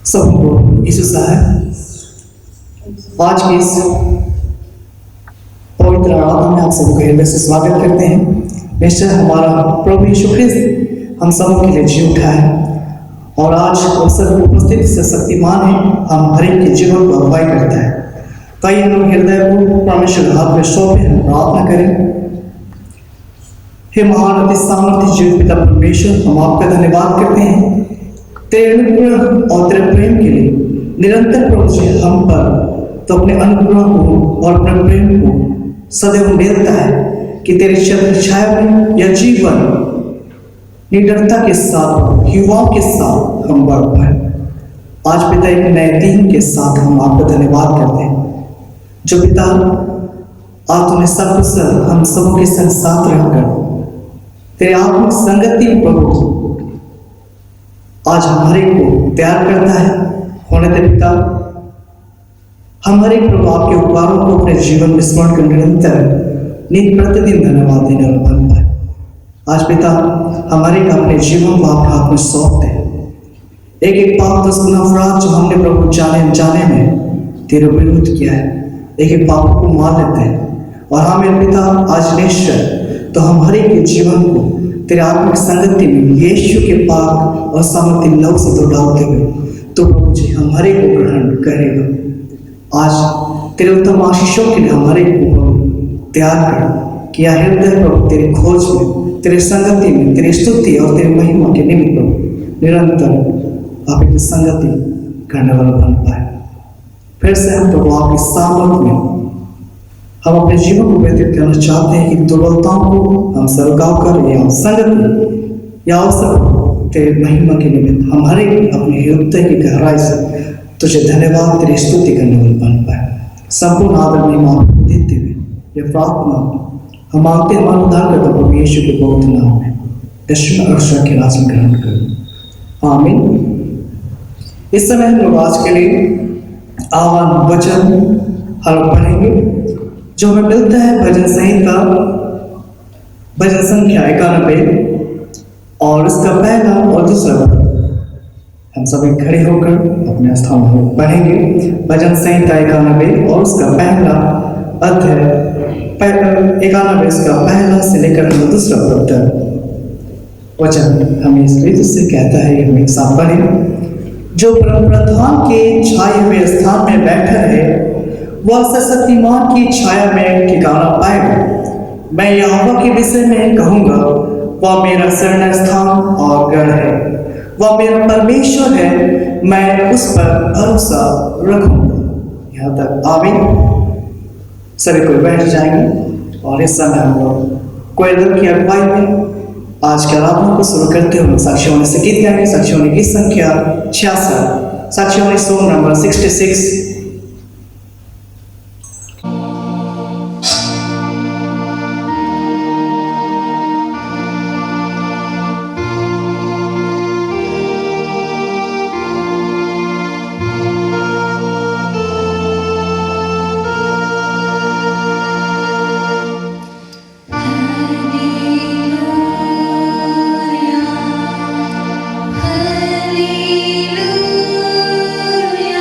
सबको यीशु साहब आज की इस पवित्र आराधना में आप सबको हृदय से स्वागत करते हैं। निश्चय हमारा प्रभु यीशु ख्रिस्त हम सबों के लिए जी उठा है और आज अवसर उपस्थित से शक्तिमान है, हम हर एक के जीवन को अगुवाई करता है। तो आइए हम हृदय को परमेश्वर हाथ में सौंपे हम प्रार्थना करें। हे महान अति सामर्थ्य जीवित पिता परमेश्वर, हम आपका धन्यवाद करते हैं तेरे अनुग्रह और तेरे प्रेम के लिए। निरंतर प्रभु जी हम पर तो अपने अनुग्रह को और अपने प्रेम को सदैव मिलता है कि तेरी छत्र छाया में यह जीवन निडरता के साथ युवाओं के साथ हम बढ़ पाए। आज पिता एक नए दिन के साथ हम आपका धन्यवाद करते हैं जो पिता आज तूने सब कुछ हम सबों के संग साथ रहकर तेरे आत्मिक संगति प्रभु आज हमारे को तैयार करता है। होने दे पिता हमारे प्रभु आपके उपकारों को अपने जीवन में स्मरण कर निरंतर नित प्रतिदिन धन्यवाद देने और बन पाए। आज पिता हमारे अपने जीवन को आपके हाथ में सौंपते हैं। एक एक पाप 10 गुना अपराध जो हमने प्रभु जाने अनजाने में तेरे विरुद्ध किया है, एक एक पाप को मान लेते हैं और हमें पिता आज निश्चय तो हम हर एक के जीवन को तेरे आत्मिक संगति में यीशु के पाक और सामर्थ्य लव से तो डालते हुए तो प्रभु जी हमारे को ग्रहण करेगा। आज तेरे उत्तम आशीषों के लिए हमारे को तैयार कर किया हृदय प्रभु तेरी खोज में, तेरे संगति में, तेरी स्तुति और तेरी महिमा के निमित्त निरंतर आप की संगति करने वाला बन पाए। फिर से हम प्रभु आपकी सामर्थ में हम अपने जीवन को व्यतीत करना चाहते हैं कि दुर्बलताओं को हम सरगाव कर या संगति या अवसर तेरे महिमा के निमित्त हमारे अपने हृदय की गहराई से तुझे धन्यवाद तेरी स्तुति करने वाले बन पाए। संपूर्ण आदर महिमा आपको देते हुए यह प्रार्थना हम मांगते हैं हमारा उद्धार करता प्रभु यीशु के पवित्र नाम में यीशु अक्षर के राज में ग्रहण करो, आमीन। इस समय हम लोग आज के लिए आह्वान वचन हल पढ़ेंगे जो हमें मिलता है भजन संहिता भजन संख्या 91 और इसका पहला और दूसरा पद। हम सभी खड़े होकर अपने स्थान में पढ़ेंगे भजन संहिता 91 और उसका पहला अध्याय 91 इसका पहला से लेकर दूसरा पद तक वचन हमें इस रीति से कहता है। हम एक साथ पढ़ें। जो परम प्रधान के छाए हुए स्थान में बैठा है वह सर्वशक्तिमान की छाया में ठिकाना पाएगा। मैं यहोवा के विषय में कहूँगा, वह मेरा शरण स्थान और गढ़ है, वह मेरा परमेश्वर है, मैं उस पर भरोसा रखूंगा। यहाँ तक आमीन। सभी कोई बैठ जाएंगे और इस समय हम लोग कोयलर की अगुवाई में आज के आराधना को शुरू करते हुए साक्षियों ने से गीत गाएंगे। साक्षियों ने गीत संख्या 66, साक्षियों ने सॉन्ग नंबर 66। Hallelujah.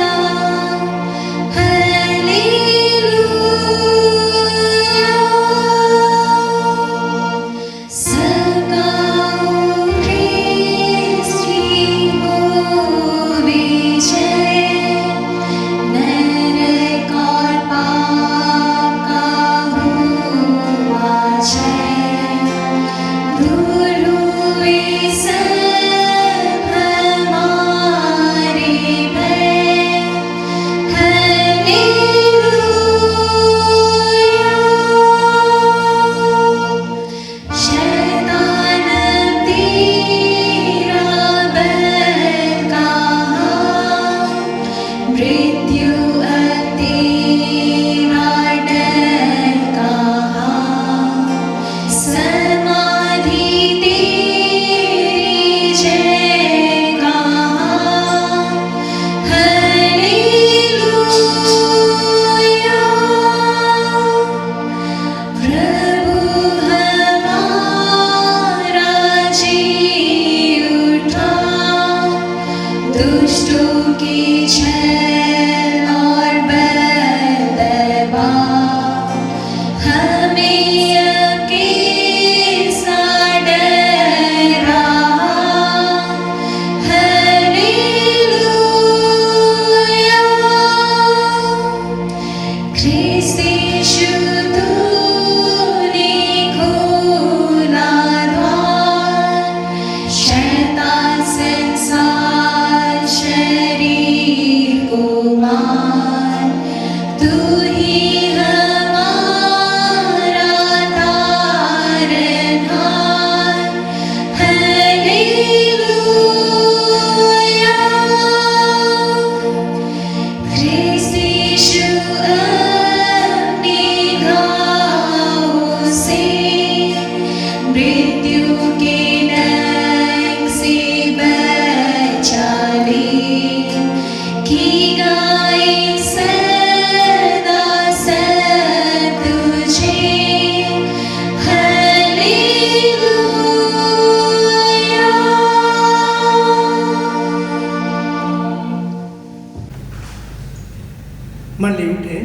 मंडली उठे।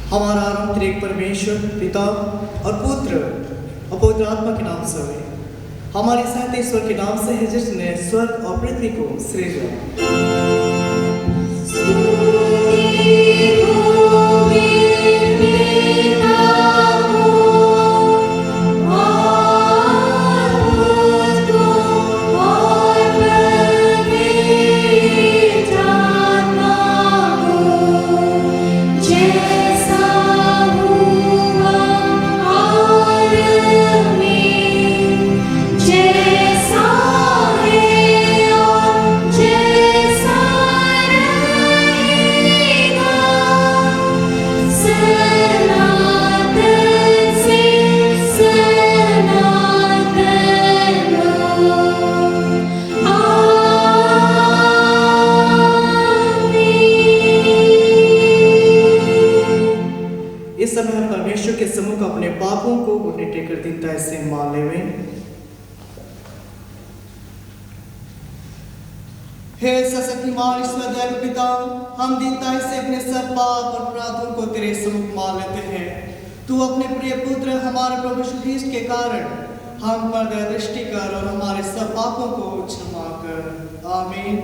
हमारा आरंभ त्रिएक परमेश्वर पिता और पुत्र और पवित्र आत्मा के नाम से हुए। हमारी सहायता ईश्वर के नाम से है जिसने स्वर्ग और पृथ्वी को सृजा। इस समय हम परमेश्वर के सम्मुख अपने पापों को घुटने टेकर दीनता से मान लेवे। हे सशक्तिमान ईश्वर दयालु पिता, हम दीनता से अपने सब पाप और अपराधों को तेरे सम्मुख मान लेते हैं। तू अपने प्रिय पुत्र हमारे प्रभु यीशु ख्रीस्त के कारण हम पर दया दृष्टि कर और हमारे सब पापों को क्षमा कर। आमीन।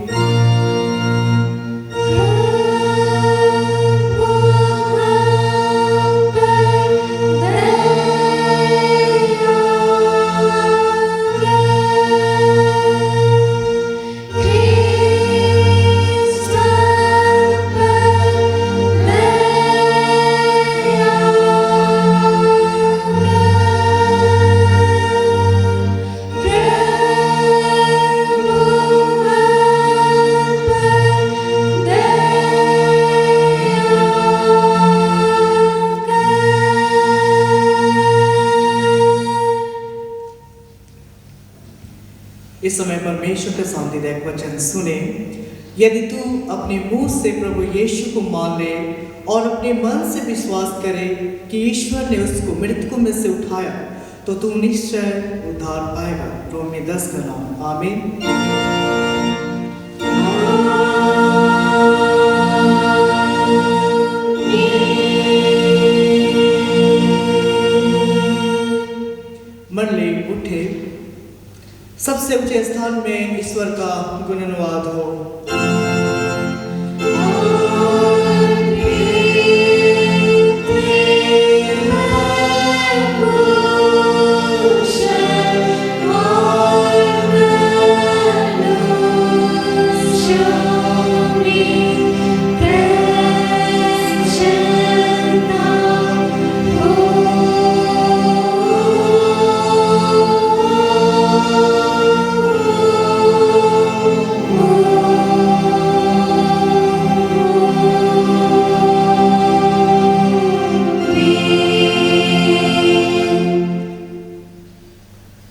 इस समय परमेश्वर का शांतिदायक वचन सुने। यदि तू अपने मुंह से प्रभु यीशु को मान ले और अपने मन से विश्वास करे कि ईश्वर ने उसको मृतकों में से उठाया तो तू निश्चय उद्धार पाएगा। रोमी 10 का नाम। आमीन। मंडली उठे। सबसे ऊंचे स्थान में ईश्वर का गुणानुवाद हो।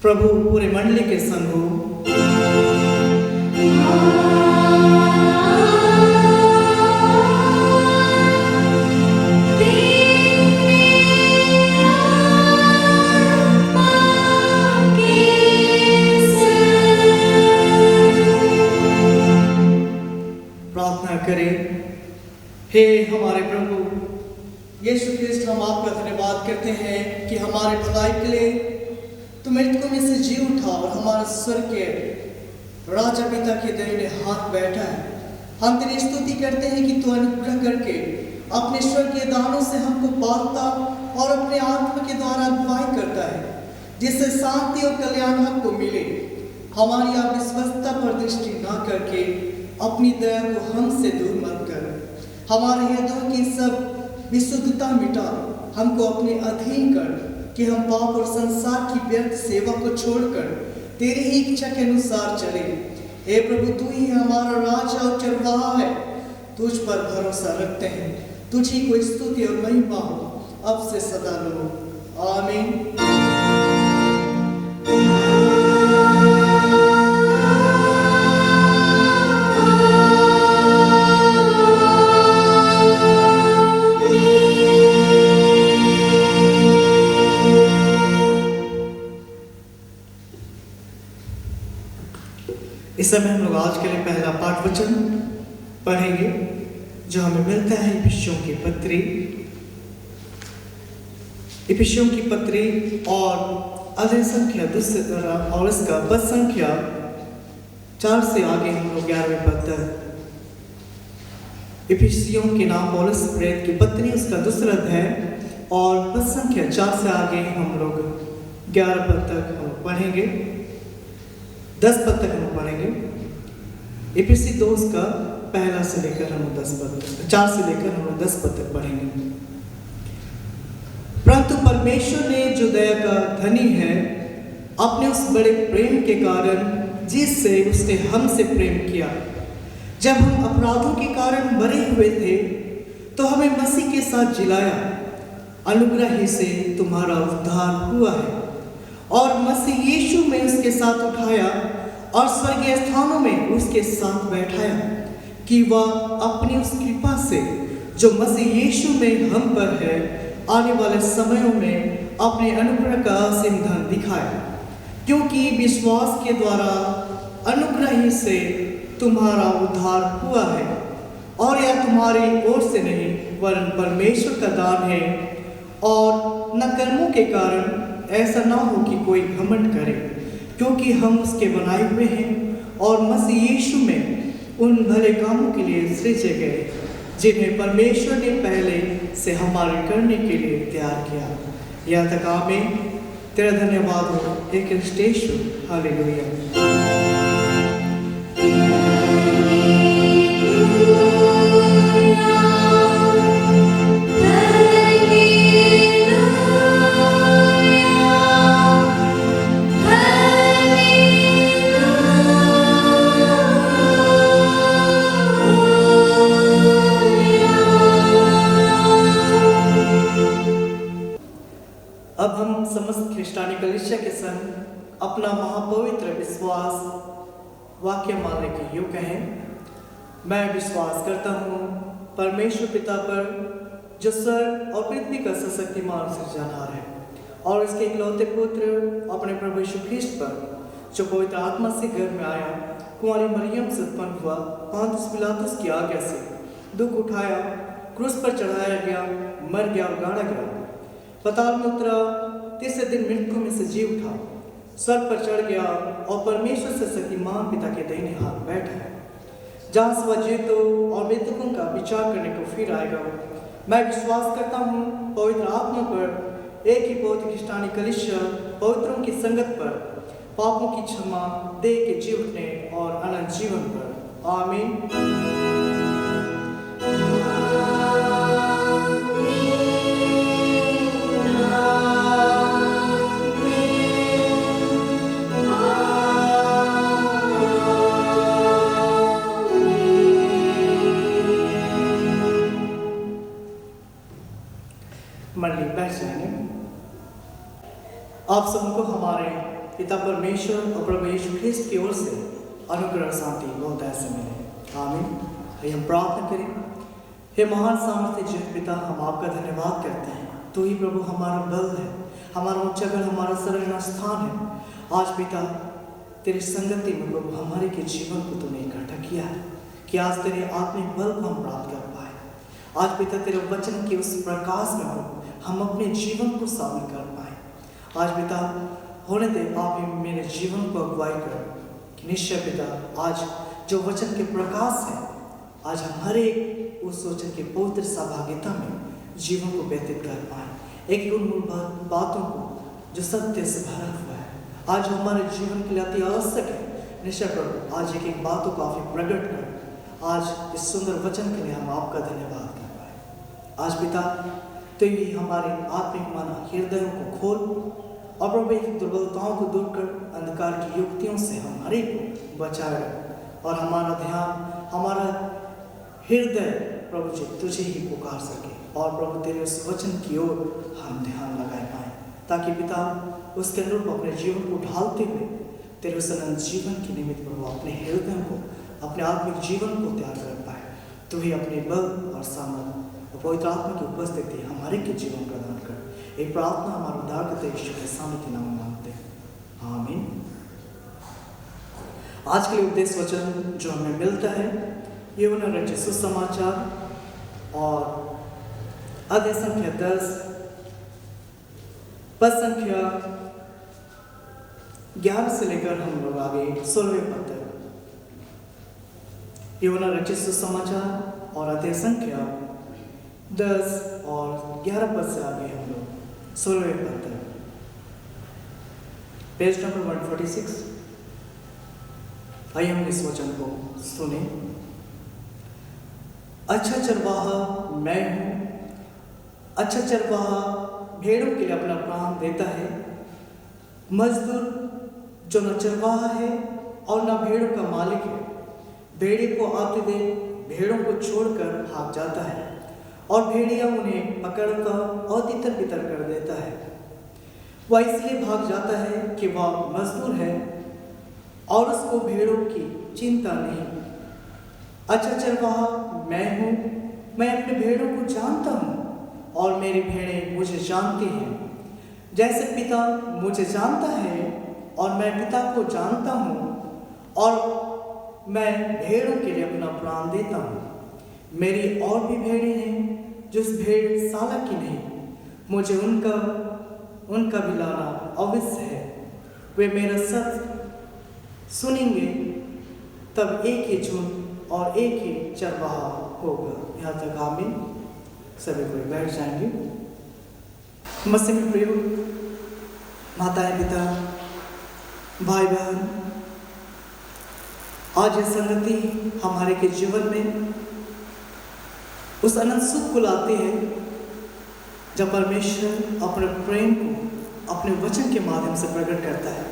प्रभु पूरे मंडली के संग हो। प्रार्थना करें। हे हमारे प्रभु यीशु ख्रीस्त, हम आपका धन्यवाद करते हैं कि हमारे भलाई के लिए तू मृतकों में से जी उठा और हमारा स्वर्ग के राजा पिता के दाहिने हाथ बैठा है। हम तेरी स्तुति करते हैं कि तू अनुग्रह करके अपने स्वर्गीय दानों से हमको पालता और अपने आत्मा के द्वारा अगुवाई करता है, जिससे शांति और कल्याण हमको मिले। हमारी अविश्वसता पर दृष्टि न करके अपनी दया को हमसे दूर मत कर। हमारे हृदयों की सब विशुद्धता मिटा हमको अपने अधीन कर कि हम पाप और संसार की व्यर्थ सेवा को छोड़कर तेरी ही इच्छा के अनुसार चले। हे प्रभु, तू ही हमारा राजा और चरवाहा है। तुझ पर भरोसा रखते हैं। तुझी को स्तुति और महिमा हो अब से सदा लो। आमीन। इस समय हम लोग आज के लिए पहला पाठ वचन पढ़ेंगे जो हमें मिलता है इफिसियों की पत्री और अध्याय संख्या 2 और इसका पद संख्या 4 से आगे हम लोग 11वें पद तक। इफिसियों के नाम पौलुस प्रेरित की पत्री उसका दूसरा अध्याय और पद संख्या 4 से आगे हम लोग 11 पद तक हम पढ़ेंगे, 10 पद तक हम पढ़ेंगे। इफिसी 2 का पहला से लेकर हम 10 पद 4 से लेकर हम 10 पद तक पढ़ेंगे। परंतु परमेश्वर ने जो दया का धनी है, अपने उस बड़े प्रेम के कारण जिससे उसने हमसे प्रेम किया, जब हम अपराधों के कारण मरे हुए थे तो हमें मसीह के साथ जिलाया। अनुग्रह ही से तुम्हारा उद्धार हुआ है और मसीह यीशु में उसके साथ उठाया और स्वर्गीय स्थानों में उसके साथ बैठाया, कि वह अपनी उस कृपा से जो मसीह यीशु में हम पर है आने वाले समयों में अपने अनुग्रह का असीम धन दिखाए। क्योंकि विश्वास के द्वारा अनुग्रह ही से तुम्हारा उद्धार हुआ है, और यह तुम्हारी ओर से नहीं वरन परमेश्वर का दान है, और न कर्मों के कारण ऐसा ना हो कि कोई घमंड करे। क्योंकि हम उसके बनाए हुए हैं और मसीह यीशु में उन भले कामों के लिए सृजे गए जिन्हें परमेश्वर ने पहले से हमारे करने के लिए तैयार किया। यह तक आमीन। तेरा धन्यवाद हो हे कृष्ण यीशु। हालेलुया। अब हम समस्त ख्रिस्तानी कलीसिया के संग अपना महापवित्र विश्वास वाक्य मानने के योग्य हैं। मैं विश्वास करता हूँ परमेश्वर पिता पर, जो स्वर्ग और पृथ्वी का सशक्तिमान सृजनहार है, और इसके इकलौते पुत्र अपने प्रभु यीशु ख्रिस्ट पर, जो पवित्र आत्मा से गर्भ में आया, कुंवारी मरियम से उत्पन्न हुआ, पोंतियुस पिलातुस की आज्ञा से दुख उठाया, क्रूस पर चढ़ाया गया, मर गया और गाड़ा गया, पाताल में उतरा, तीसरे दिन मृतकों में से जी उठा, स्वर्ग पर चढ़ गया और परमेश्वर से शक्तिमान पिता के दाहिने हाथ बैठा है, जहाँ से वह जीवितों और मृतकों का विचार करने को फिर आएगा। मैं विश्वास करता हूँ पवित्र आत्मा पर, एक ही पवित्र ख्रिस्तानी कलीसिया, पवित्रों की संगत पर, पापों की क्षमा, देह के जी उठने और अनंत जीवन पर। आमीन। मंडली बैठ जाएंगे। आप सबको हमारे पिता परमेश्वर और प्रभु यीशु ख्रिस्त की ओर से अनुग्रह शांति बहुतायत से मिले। आमीन। आइए हम प्रार्थना करें। हे महान सामर्थ्य जित पिता, हम आपका धन्यवाद करते हैं। तू ही प्रभु हमारा बल है, हमारा उच्चगढ़, हमारा शरण स्थान है। आज पिता तेरी संगति में प्रभु हमारे के जीवन को तूने इकट्ठा किया है कि आज तेरे आत्मिक बल को हम प्राप्त कर पाए। आज पिता तेरे वचन के उस प्रकाश में प्रभु हम अपने जीवन को शामिल कर पाए। आज पिता होने दे आप ही मेरे जीवन को अगुवाई कर कि निश्चय पिता आज जो वचन के प्रकाश है, आज हम हर एक उस वचन की पवित्र सहभागिता में जीवन को व्यतीत कर पाए, एक उन बातों को जो सत्य से भरा हुआ है आज हमारे जीवन के लिए अति आवश्यक है। निश्चय प्रभु आज एक एक बातों को आप प्रकट कर आज इस सुंदर वचन के लिए हम आपका धन्यवाद कर पाए। आज पिता तो ही हमारे आत्मिक मन हृदयों को खोल और प्रभु एक दुर्बलताओं को दूर कर अंधकार की युक्तियों से हम हर एक को बचाए और हमारा ध्यान हमारा हृदय प्रभु जी तुझे ही पुकार सके और प्रभु तेरे उस वचन की ओर हम ध्यान लगाए पाए, ताकि पिता उसके अनुरूप अपने जीवन को ढालते हुए तेरे उस अनंत जीवन के निमित्त प्रभु अपने हृदय को अपने आत्मिक जीवन को तैयार कर पाए। तू ही अपने बल और सामर्थ और पवित्र आत्मा की उपस्थिति हमारे के जीवन प्रदान कर। एक प्रार्थना हमारे उद्धारकर्ता यीशु के सामने के नाम में मांगते हैं, आमीन। आज के लिए उपदेश वचन जो हमें मिलता है यूहन्ना रचित सुसमाचार और अध्याय संख्या 10 पद संख्या 11 से लेकर हम लोग आगे 16वें पद तक। यूहन्ना रचित सुसमाचार और अध्याय संख्या 10 और 11 पद से आगे हम लोग 16वें पद तक, पेज नंबर 146। आइए हम इस वचन को सुने। अच्छा चरवाहा मैं हूं, अच्छा चरवाहा भेड़ों के लिए अपना प्राण देता है। मजदूर जो न चरवाहा है और न भेड़ों का मालिक है, भेड़िए को आते दे भेड़ों को छोड़कर भाग जाता है और भेड़िया उन्हें पकड़कर और तितर बितर कर देता है। वह इसलिए भाग जाता है कि वह मजदूर है और उसको भेड़ों की चिंता नहीं। अच्छा चरवाहा मैं हूँ, मैं अपने भेड़ों को जानता हूँ और मेरी भेड़ें मुझे जानती हैं। जैसे पिता मुझे जानता है और मैं पिता को जानता हूँ और मैं भेड़ों के लिए अपना प्राण देता हूँ। मेरी और भी भेड़ें हैं जो इस भेड़शाला की नहीं, मुझे उनका भी लाना अवश्य है। वे मेरा सत्य सुनेंगे, तब एक ही झुंड और एक ही चरवाहा होगा। यहाँ तक आमीन। सभी कोई बैठ जाएंगे। मसीह में प्रिय माताएं, पिता, भाई बहन, आज ये संगति हमारे के जीवन में उस अनंत सुख को लाती है जब परमेश्वर अपने प्रेम को अपने वचन के माध्यम से प्रकट करता है।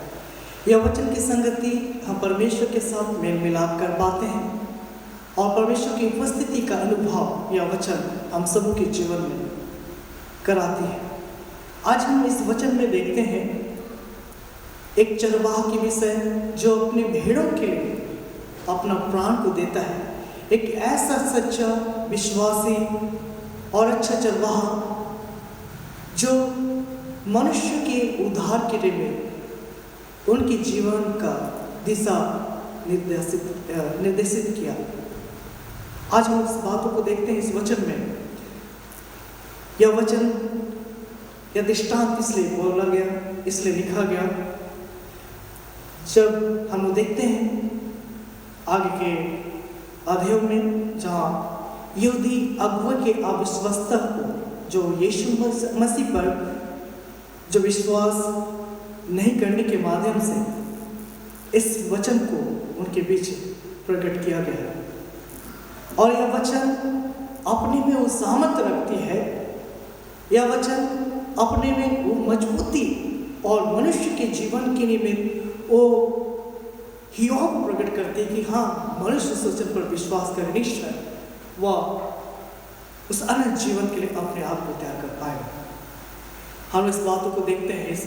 यह वचन की संगति हम परमेश्वर के साथ मेल मिलाप कर पाते हैं और परमेश्वर की उपस्थिति का अनुभव यह वचन हम सबों के जीवन में कराती है। आज हम इस वचन में देखते हैं एक चरवाहा के विषय जो अपने भेड़ों के लिए अपना प्राण को देता है। एक ऐसा सच्चा विश्वासी और अच्छा चरवाहा जो मनुष्य के उद्धार के लिए उनके जीवन का दिशा निर्देशित किया। आज हम इस बातों को देखते हैं इस वचन में। यह वचन यह दृष्टांत इसलिए बोला गया, इसलिए लिखा गया, जब हम देखते हैं आगे के अध्यायों में जहाँ यहूदी अगुवे के अविश्वासता को जो यीशु मसीह पर जो विश्वास नहीं करने के माध्यम से इस वचन को उनके बीच प्रकट किया गया है। और यह वचन अपने में वो सामर्थ्य रखती है, यह वचन अपने में वो मजबूती और मनुष्य के जीवन के निमित्त वो हियों को प्रकट करती है कि हाँ, मनुष्य उस वचन पर विश्वास कर निश्चय वह उस अनंत जीवन के लिए अपने आप को तैयार कर पाएगा। हम इस बातों को देखते हैं इस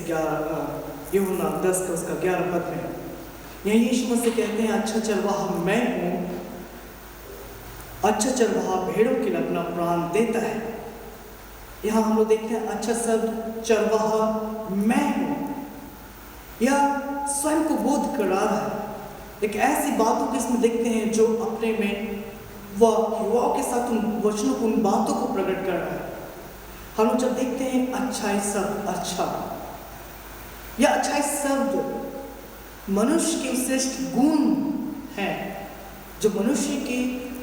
यूहन्ना 10 का उसका 11 पद में। यही यीशु मसीह कहते हैं, अच्छा चरवाहा मैं हूँ, अच्छा चरवाहा भेड़ों के लिए अपना प्राण देता है। यहाँ हम लोग देखते हैं अच्छा शब्द चरवाहा मैं हूँ, यह स्वयं को बोध करा रहा है। एक ऐसी बातों को इसमें देखते हैं जो अपने में वह युवाओं के साथ उन वचनों को, उन बातों को प्रकट कर रहा है। हम लोग जब देखते हैं अच्छाई शब्द, अच्छा, यह अच्छाई शब्द मनुष्य के श्रेष्ठ गुण है जो मनुष्य के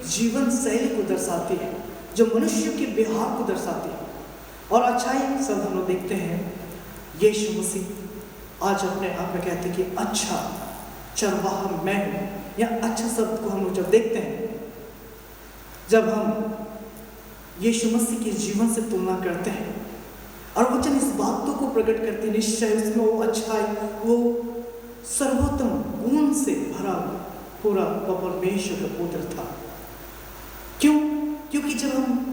जीवन शैली को दर्शाती है, जो मनुष्य के व्यवहार को दर्शाती है। और अच्छाई शब्द हम लोग देखते हैं, यीशु मसीह आज अपने आप में कहते हैं कि अच्छा चरवाहा मैं हूँ। या अच्छा शब्द को हम लोग जब देखते हैं, जब हम यीशु मसीह के जीवन से तुलना करते हैं, और वचन इस बातों को प्रकट करते हैं, निश्चय उसमें वो अच्छाई, वो सर्वोत्तम गुण से भरा पूरा परमेश्वर का पुत्र था। क्यों? क्योंकि जब हम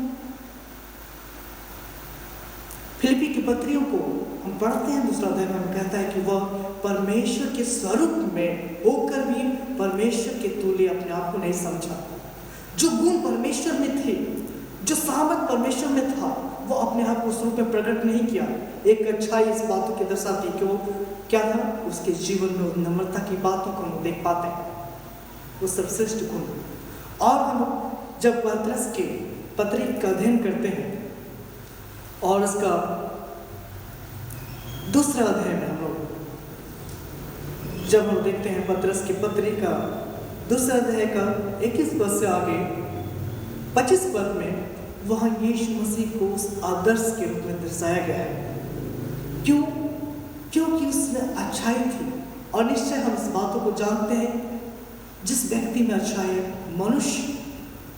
फिलिपी की पत्रियों को हम पढ़ते हैं, दूसरा अध्याय में कहता है कि वह परमेश्वर के स्वरूप में होकर भी परमेश्वर के तुल्य अपने आप को नहीं समझा। जो गुण परमेश्वर में थे, जो सामर्थ परमेश्वर में था, वो अपने आप को उस रूप में प्रकट नहीं किया। एक अच्छाई इस बातों की दर्शाती कि वो क्या था, उसके जीवन में नम्रता की बातों को हम देख पाते हैं, वो सर्वश्रेष्ठ गुण। और हम जब पतरस के पत्री का अध्ययन करते हैं और उसका दूसरा अध्याय में हम लोग जब हम देखते हैं पतरस की पत्री का दूसरा अध्याय का 21 पद से आगे 25 पद में, वहाँ यीशु मसीह को उस आदर्श के रूप में दर्शाया गया है। क्यों? क्योंकि उसमें अच्छाई थी। और निश्चय हम इस बातों को जानते हैं, जिस व्यक्ति में अच्छाई है, मनुष्य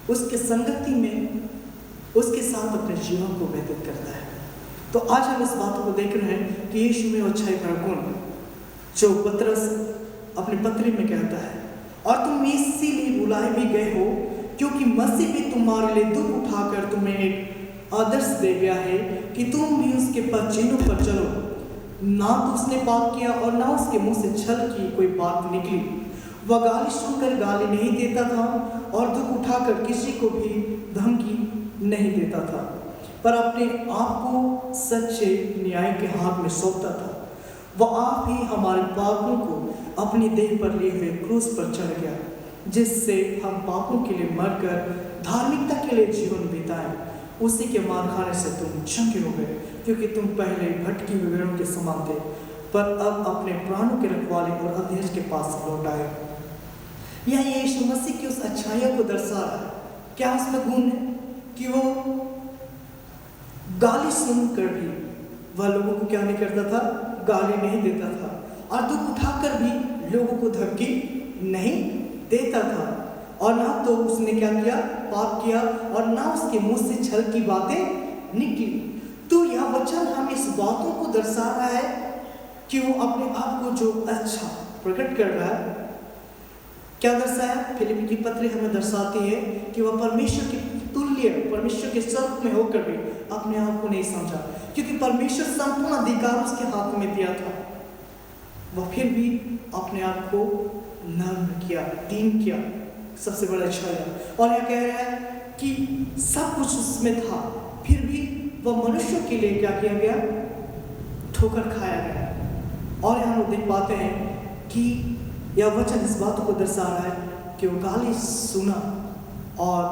उसके संगति में उसके साथ अपने जीवन को व्यतीत करता है। तो आज हम इस बातों को देख रहे हैं कि यीशु में अच्छाई भरा गुण, जो पतरस अपनी पत्री में कहता है, और तुम इसीलिए बुलाए भी गए हो क्योंकि मसीह भी तुम्हारे लिए दुख उठाकर तुम्हें एक आदर्श दे गया है कि तुम भी उसके चिन्हों पर चलो। ना तो उसने पाप किया और ना उसके मुंह से छल की कोई बात निकली। वह गाली सुनकर गाली नहीं देता था और दुख उठाकर किसी को भी धमकी नहीं देता था, पर अपने आप को सच्चे न्याय के हाथ में सौंपता था। वह आप ही हमारे पापों को अपनी देह पर लिए हुए क्रूस पर चढ़ गया, जिससे हम पापों के लिए मरकर धार्मिकता के लिए जीवन बिताएं। उसी के मार खाने से तुम चंगे हो गए, क्योंकि तुम पहले भटकी हुई भेड़ों के समान थे, पर अब अपने प्राणों के रखवाले और अधीश के पास लौट आए। यह यीशु मसीह की उस अच्छाइयों को दर्शा रहा है। क्या उसमें गुण है कि वो गाली सुनकर भी वह लोगों को क्या नहीं करता था, गाली नहीं देता था, और दुख उठाकर भी लोगों को धमकी नहीं देता था, और ना तो उसने क्या किया, पाप किया, और ना उसके मुंह से छल की बातें निकली। तो यह वचन हम इस बातों को दर्शा रहा है कि वो अपने आप को जो अच्छा प्रकट कर रहा है। क्या दर्शाया? फिलिपी की पत्री हमें दर्शाती है कि वह परमेश्वर के तुल्य, परमेश्वर के स्वरूप में होकर भी अपने आप को नहीं समझा, क्योंकि परमेश्वर संपूर्ण अधिकार उसके हाथ में दिया था। वह फिर भी अपने आप को नर्म किया, दीन किया, सबसे बड़ा अच्छा है। और यह कह रहा है कि सब कुछ उसमें था, फिर भी वह मनुष्य के लिए क्या किया गया, ठोकर खाया गया। और यहाँ लोग देख पाते हैं कि यह वचन इस बात को दर्शा रहा है कि वो गाली सुना और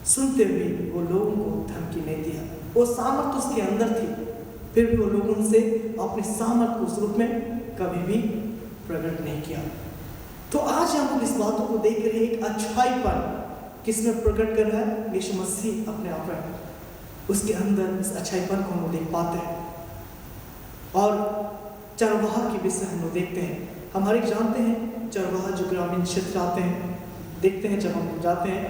सुनते हुए वो लोगों को धमकी नहीं दिया। वो सामर्थ उसके अंदर थी, फिर भी वो लोगों से अपने सामर्थ को उस रूप में कभी भी प्रकट नहीं किया। तो आज हम लोग इस बातों को देख रहे हैं, एक अच्छाईपन किसमें प्रकट कर रहा है, यीशु मसीह अपने आप में, उसके अंदर इस अच्छाईपन को हम लोग देख पाते हैं। और चरवाहा के विषय हम लोग देखते हैं। हमारे जानते हैं चरवाहा जो ग्रामीण क्षेत्र आते हैं, देखते हैं जब हम जाते हैं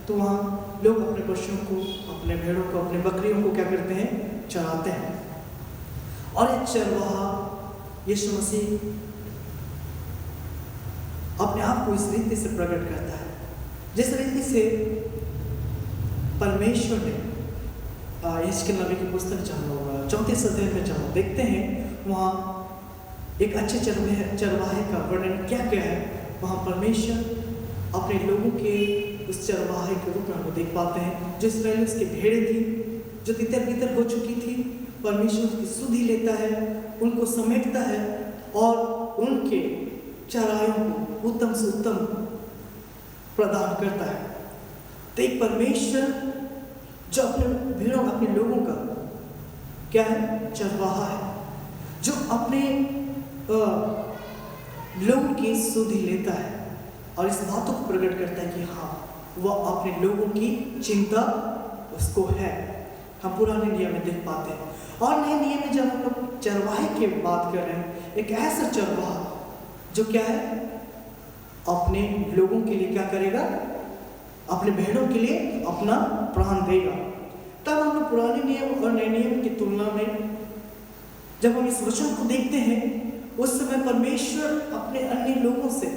तो वहाँ लोग अपने पशुओं को, अपने भेड़ों को, अपने बकरियों को क्या करते हैं, चराते हैं। और एक चरवाहा यीशु मसीह अपने आप को इस रीति से प्रकट करता है, जिस रीति से परमेश्वर ने यहेजकेल नबी की पुस्तक जहाँ 34 अध्याय में जहाँ देखते हैं, वहाँ एक अच्छे चरवाहे का वर्णन क्या क्या है। वहाँ परमेश्वर अपने लोगों के उस चरवाहे के रूप में हम देख पाते हैं, जो इसराइल उसकी भेड़ें थी, जो तितर बितर हो चुकी थी। परमेश्वर उसकी सुधि लेता है, उनको समेटता है और उनके चराइयों को उत्तम से उत्तम प्रदान करता है। तो एक परमेश्वर जो अपने भेड़ों, अपने लोगों का क्या है, चरवाहा है, जो अपने लोगों की सुधि लेता है और इस बातों को प्रकट करता है कि हाँ, वह अपने लोगों की चिंता उसको है। हम पुराने नियम में देख पाते हैं। और नए नियम में जब हम लोग चरवाहे की बात कर रहे हैं, एक ऐसा चरवाहा जो क्या है, अपने लोगों के लिए क्या करेगा, अपने भेड़ों के लिए अपना प्राण देगा। तब हम लोग पुराने नियम और नए नियम की तुलना में जब हम इस वचन को देखते हैं, उस समय परमेश्वर अपने अन्य लोगों से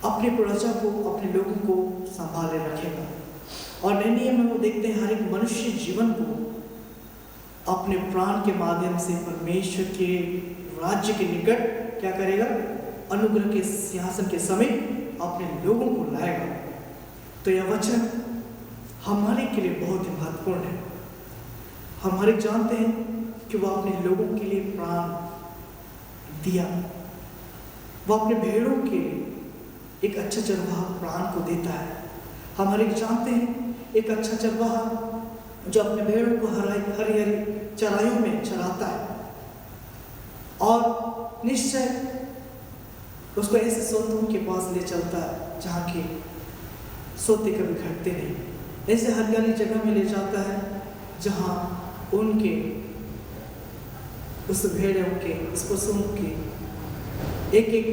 अपने प्रजा को, अपने लोगों को संभाले रखेगा। और नए नियम में वो देखते हैं हर एक मनुष्य जीवन को अपने प्राण के माध्यम से परमेश्वर के राज्य के निकट क्या करेगा, अनुग्रह के सिंहासन के समीप अपने लोगों को लाएगा। तो यह वचन हमारे के लिए बहुत ही महत्वपूर्ण है। हम हर एक जानते हैं कि वह अपने लोगों के लिए प्राण दिया। वह अपने भेड़ों के लिए एक अच्छा चरवाहा प्राण को देता है। हम हर एक जानते हैं एक अच्छा चरवाहा जो अपने भेड़ों को हरी हरी चराइयों में चराता है और निश्चय उसको ऐसे सोतों के पास ले चलता है जहाँ के सोते कभी घटते नहीं, ऐसे हरियाली जगह में ले जाता है जहाँ उनके उस भेड़ों के, उस पशुओं की एक एक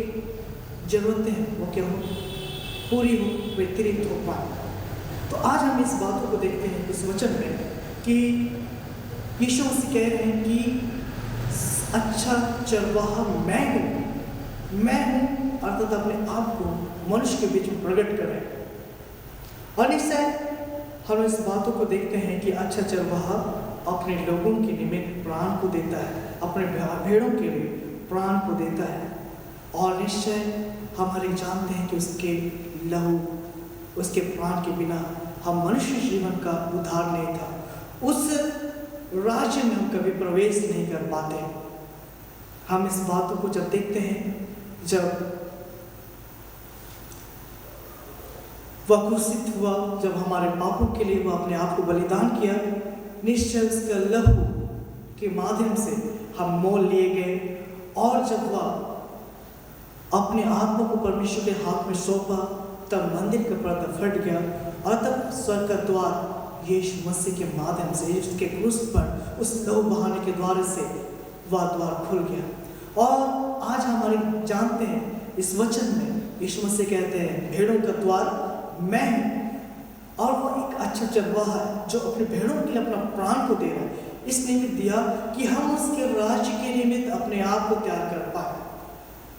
जरूरतें हैं वो क्या हो, पूरी हो, व्यतिरिक्त हो पाए। तो आज हम इस बातों को देखते हैं इस वचन में कि यीशु मसीह कह रहे हैं कि अच्छा चरवाहा मैं हूँ, अर्थात अपने आप को मनुष्य के बीच में प्रकट करें। और निश्चय हम इस बातों को देखते हैं कि अच्छा चरवाहा अपने लोगों के निमित्त प्राण को देता है, अपने भेड़ों के लिए प्राण को देता है। और निश्चय हम हर एक जानते हैं कि उसके लहू, उसके प्राण के बिना हम मनुष्य जीवन का उद्धार नहीं था। उस राज्य में हम कभी प्रवेश नहीं कर पाते। हम इस बातों को जब देखते हैं, जब वह क्रूसित हुआ, जब हमारे पापों के लिए वह अपने आप को बलिदान किया, निश्चय उसका लहू के माध्यम से हम मोल लिए गए। और जब वह अपने आत्मा को परमेश्वर के हाथ में सौंपा, तब मंदिर का पर्दा फट गया और तब स्वर्ग का द्वार यीशु मसीह के माध्यम से, उसके क्रूस पर उस लहू बहाने के द्वार से वह द्वार खुल गया। और आज हमारे जानते हैं इस वचन में यीशु मसीह कहते हैं भेड़ों का द्वार मैं हूँ। और वो एक अच्छा चरवाहा है जो अपने भेड़ों के लिए अपना प्राण को दे रहा है। इस निमित्त दिया कि हम उसके राज्य के निमित्त अपने आप को तैयार कर पाए,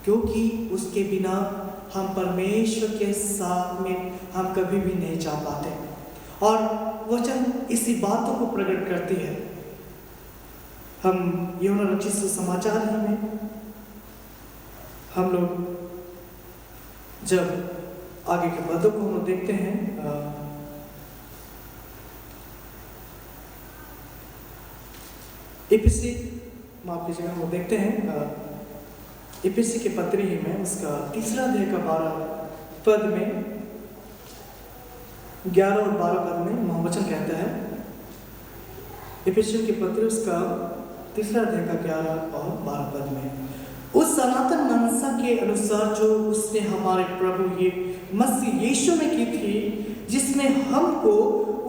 क्योंकि उसके बिना हम परमेश्वर के साथ में हम कभी भी नहीं जा पाते। और वचन इसी बातों को प्रकट करती है। हम यूहन्ना रचित सुसमाचार ही में हम लोग जब आगे के पदों को हम लोग देखते हैं, इफिसी, माफ कीजिएगा, हम लोग देखते हैं इफिसी के पत्री ही में उसका 3 अध्याय का 12 पद में, 11 और 12 पद में महावचन कहता है, इफिसियों के पत्र उसका 3 अध्याय का 11 और 12 पद में, उस सनातन मनसा के अनुसार जो उसने हमारे प्रभु ये मसीह यीशु में की थी, जिसमें हमको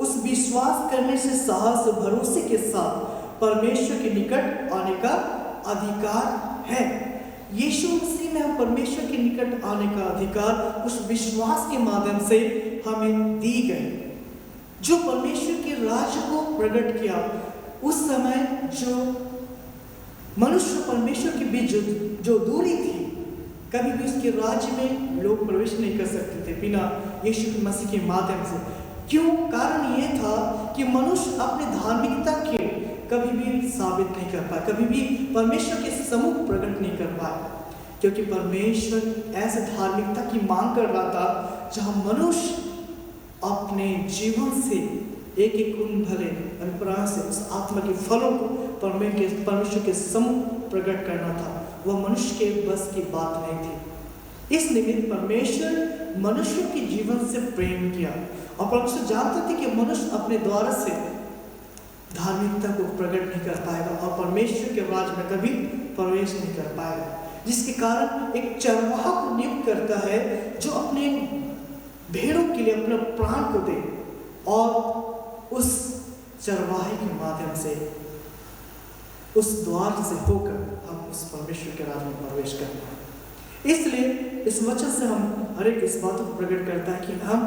उस विश्वास करने से साहस और भरोसे के साथ परमेश्वर के निकट आने का अधिकार है। यीशु मसीह में हम परमेश्वर के निकट आने का अधिकार उस विश्वास के माध्यम से हमें दी गई। जो परमेश्वर के राज्य को प्रकट किया, उस समय जो मनुष्य परमेश्वर के बीच जो दूरी थी, कभी भी उसके राज्य में लोग प्रवेश नहीं कर सकते थे बिना यीशु मसीह के माध्यम से। क्यों? कारण ये था कि मनुष्य अपने धार्मिकता के कभी भी साबित नहीं कर पाया, कभी भी परमेश्वर के सम्मुख प्रकट नहीं कर पाया, क्योंकि परमेश्वर ऐसे धार्मिकता की मांग कर रहा था जहां मनुष्य अपने जीवन से एक एक उन भले अभिप्राय से उस आत्मा के फलों को परमेश्वर के सम्मुख प्रकट करना था। वह मनुष्य के बस की बात नहीं थी। इस निमित्त परमेश्वर मनुष्य के जीवन से प्रेम किया और परमेश्वर जानते थे कि मनुष्य अपने द्वारा से धार्मिकता को प्रकट नहीं कर पाएगा और परमेश्वर के राज्य में कभी प्रवेश नहीं कर पाएगा, जिसके कारण एक चरवाहा को नियुक्त करता है जो अपने भेड़ों के लिए अपने प्राण को दे और उस चरवाहे के माध्यम से, उस द्वार से होकर हम उस परमेश्वर के राज्य में प्रवेश करते हैं। इसलिए इस वचन से हम हर एक इस बात को प्रकट करता है कि हम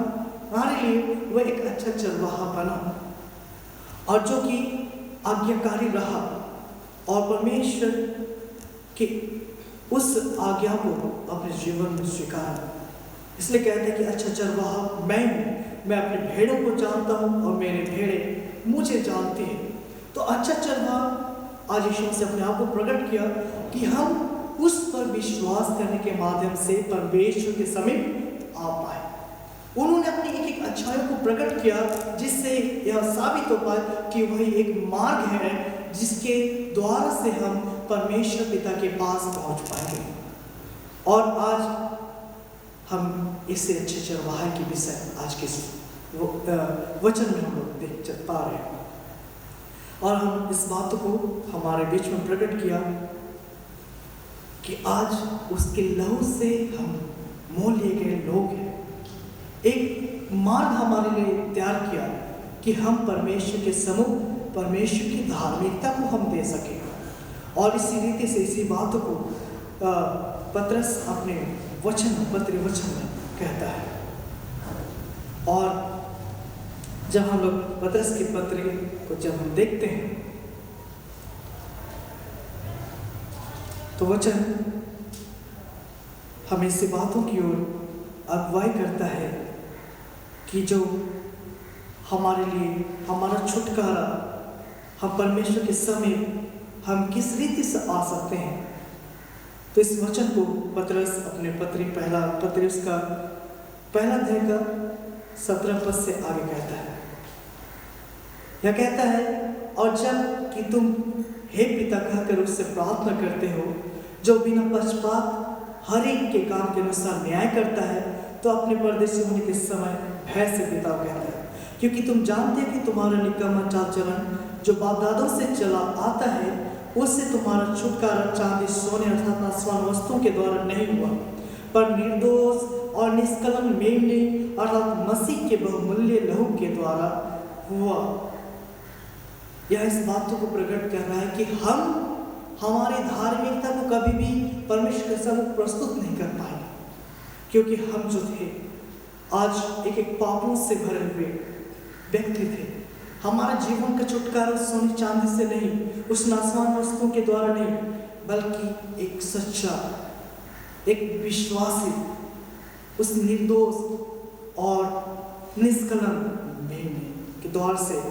हमारे लिए वह एक अच्छा चरवाहा बना और जो कि आज्ञाकारी रहा और परमेश्वर के उस आज्ञा को अपने जीवन में स्वीकारा। इसलिए कहते हैं कि अच्छा चरवाहा मैं हूं, मैं अपने भेड़ों को जानता हूं और मेरे भेड़े मुझे जानती हैं। तो अच्छा चरवाहा आज यीशु से अपने आप को प्रकट किया कि हम उस पर विश्वास करने के माध्यम से परमेश्वर के समीप आ पाए। उन्होंने अपनी एक एक अच्छाइयों को प्रकट किया जिससे यह साबित हो पाए कि वही एक मार्ग है जिसके द्वारा से हम परमेश्वर पिता के पास पहुंच पाएंगे। और आज हम इससे अच्छे चरवाहे के विषय आज के वचन में हम लोग देख पा रहे हैं और हम इस बात को हमारे बीच में प्रकट किया कि आज उसके लहू से हम मोल लिए गए लोग हैं। एक मार्ग हमारे लिए तैयार किया कि हम परमेश्वर के सम्मुख परमेश्वर की धार्मिकता को हम दे सकें। और इसी रीति से इसी बात को पतरस अपने पत्री वचन में कहता है। और जब हम लोग पतरस की पत्री को जब हम देखते हैं तो वचन हमें इसी बातों की ओर अगुवाई करता है कि जो हमारे लिए हमारा छुटकारा, हम परमेश्वर के समय हम किस रीति से आ सकते हैं। तो इस वचन को पतरस अपने पत्री उसका पहला अध्याय का 17 पद से आगे कहता है। यह कहता है, और जब कि तुम हे पिता कहकर उससे प्रार्थना करते हो जो बिना पक्षपात हर एक के काम के अनुसार न्याय करता है, तो अपने परदेशी होने के समय भय से बिताओ कहता है, क्योंकि तुम जानते हो कि तुम्हारा निकम्मा चाल चलन जो बाप दादों से चला आता है उससे तुम्हारा छुटकारा चांदी सोने अर्थात नाशवान वस्तुओं के द्वारा नहीं हुआ, पर निर्दोष और निष्कलंक मेमने अर्थात मसीह के बहुमूल्य लहू के द्वारा हुआ। यह इस बातों को प्रकट कर रहा है कि हम हमारी धार्मिकता को कभी भी परमेश्वर के सम्मुख प्रस्तुत नहीं कर पाएंगे, क्योंकि हम जो थे आज एक एक पापों से भरे हुए व्यक्ति थे। हमारा जीवन का छुटकारा सोने चांदी से नहीं, उस नाशवान वस्तुओं के द्वारा नहीं, बल्कि एक सच्चा, एक विश्वासी, उस निर्दोष और निष्कलंक मेमने के द्वार से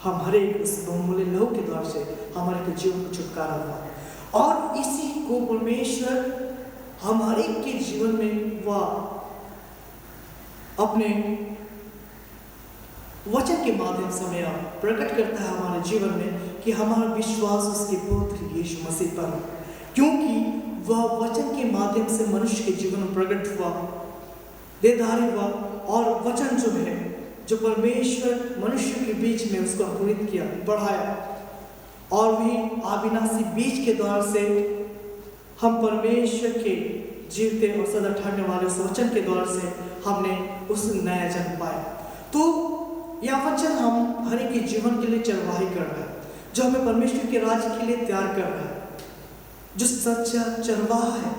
हम हर एक उस बहुमूल्य लहू के द्वार से हमारे जीवन को छुटकारा हुआ। और इसी को परमेश्वर हमारे के जीवन में वह अपने वचन के माध्यम से हमें प्रकट करता है हमारे जीवन में कि हमारा विश्वास उसके पुत्र यीशु मसीह पर, क्योंकि वह वचन के माध्यम से मनुष्य के जीवन में प्रकट हुआ, देहधारी हुआ। और वचन जो है, जो परमेश्वर मनुष्य के बीच में उसको अंकुरित किया, बढ़ाया, और वही अविनाशी बीज के द्वार से हम परमेश्वर के जीवते और सदा ठहरने वाले उस वचन के द्वार से हमने उस नया जन्म पाया। तो यह वचन हम हर एक के जीवन के लिए चरवाही कर रहा है, जो हमें परमेश्वर के राज्य के लिए तैयार कर रहा है, जो सच्चा चरवाहा है।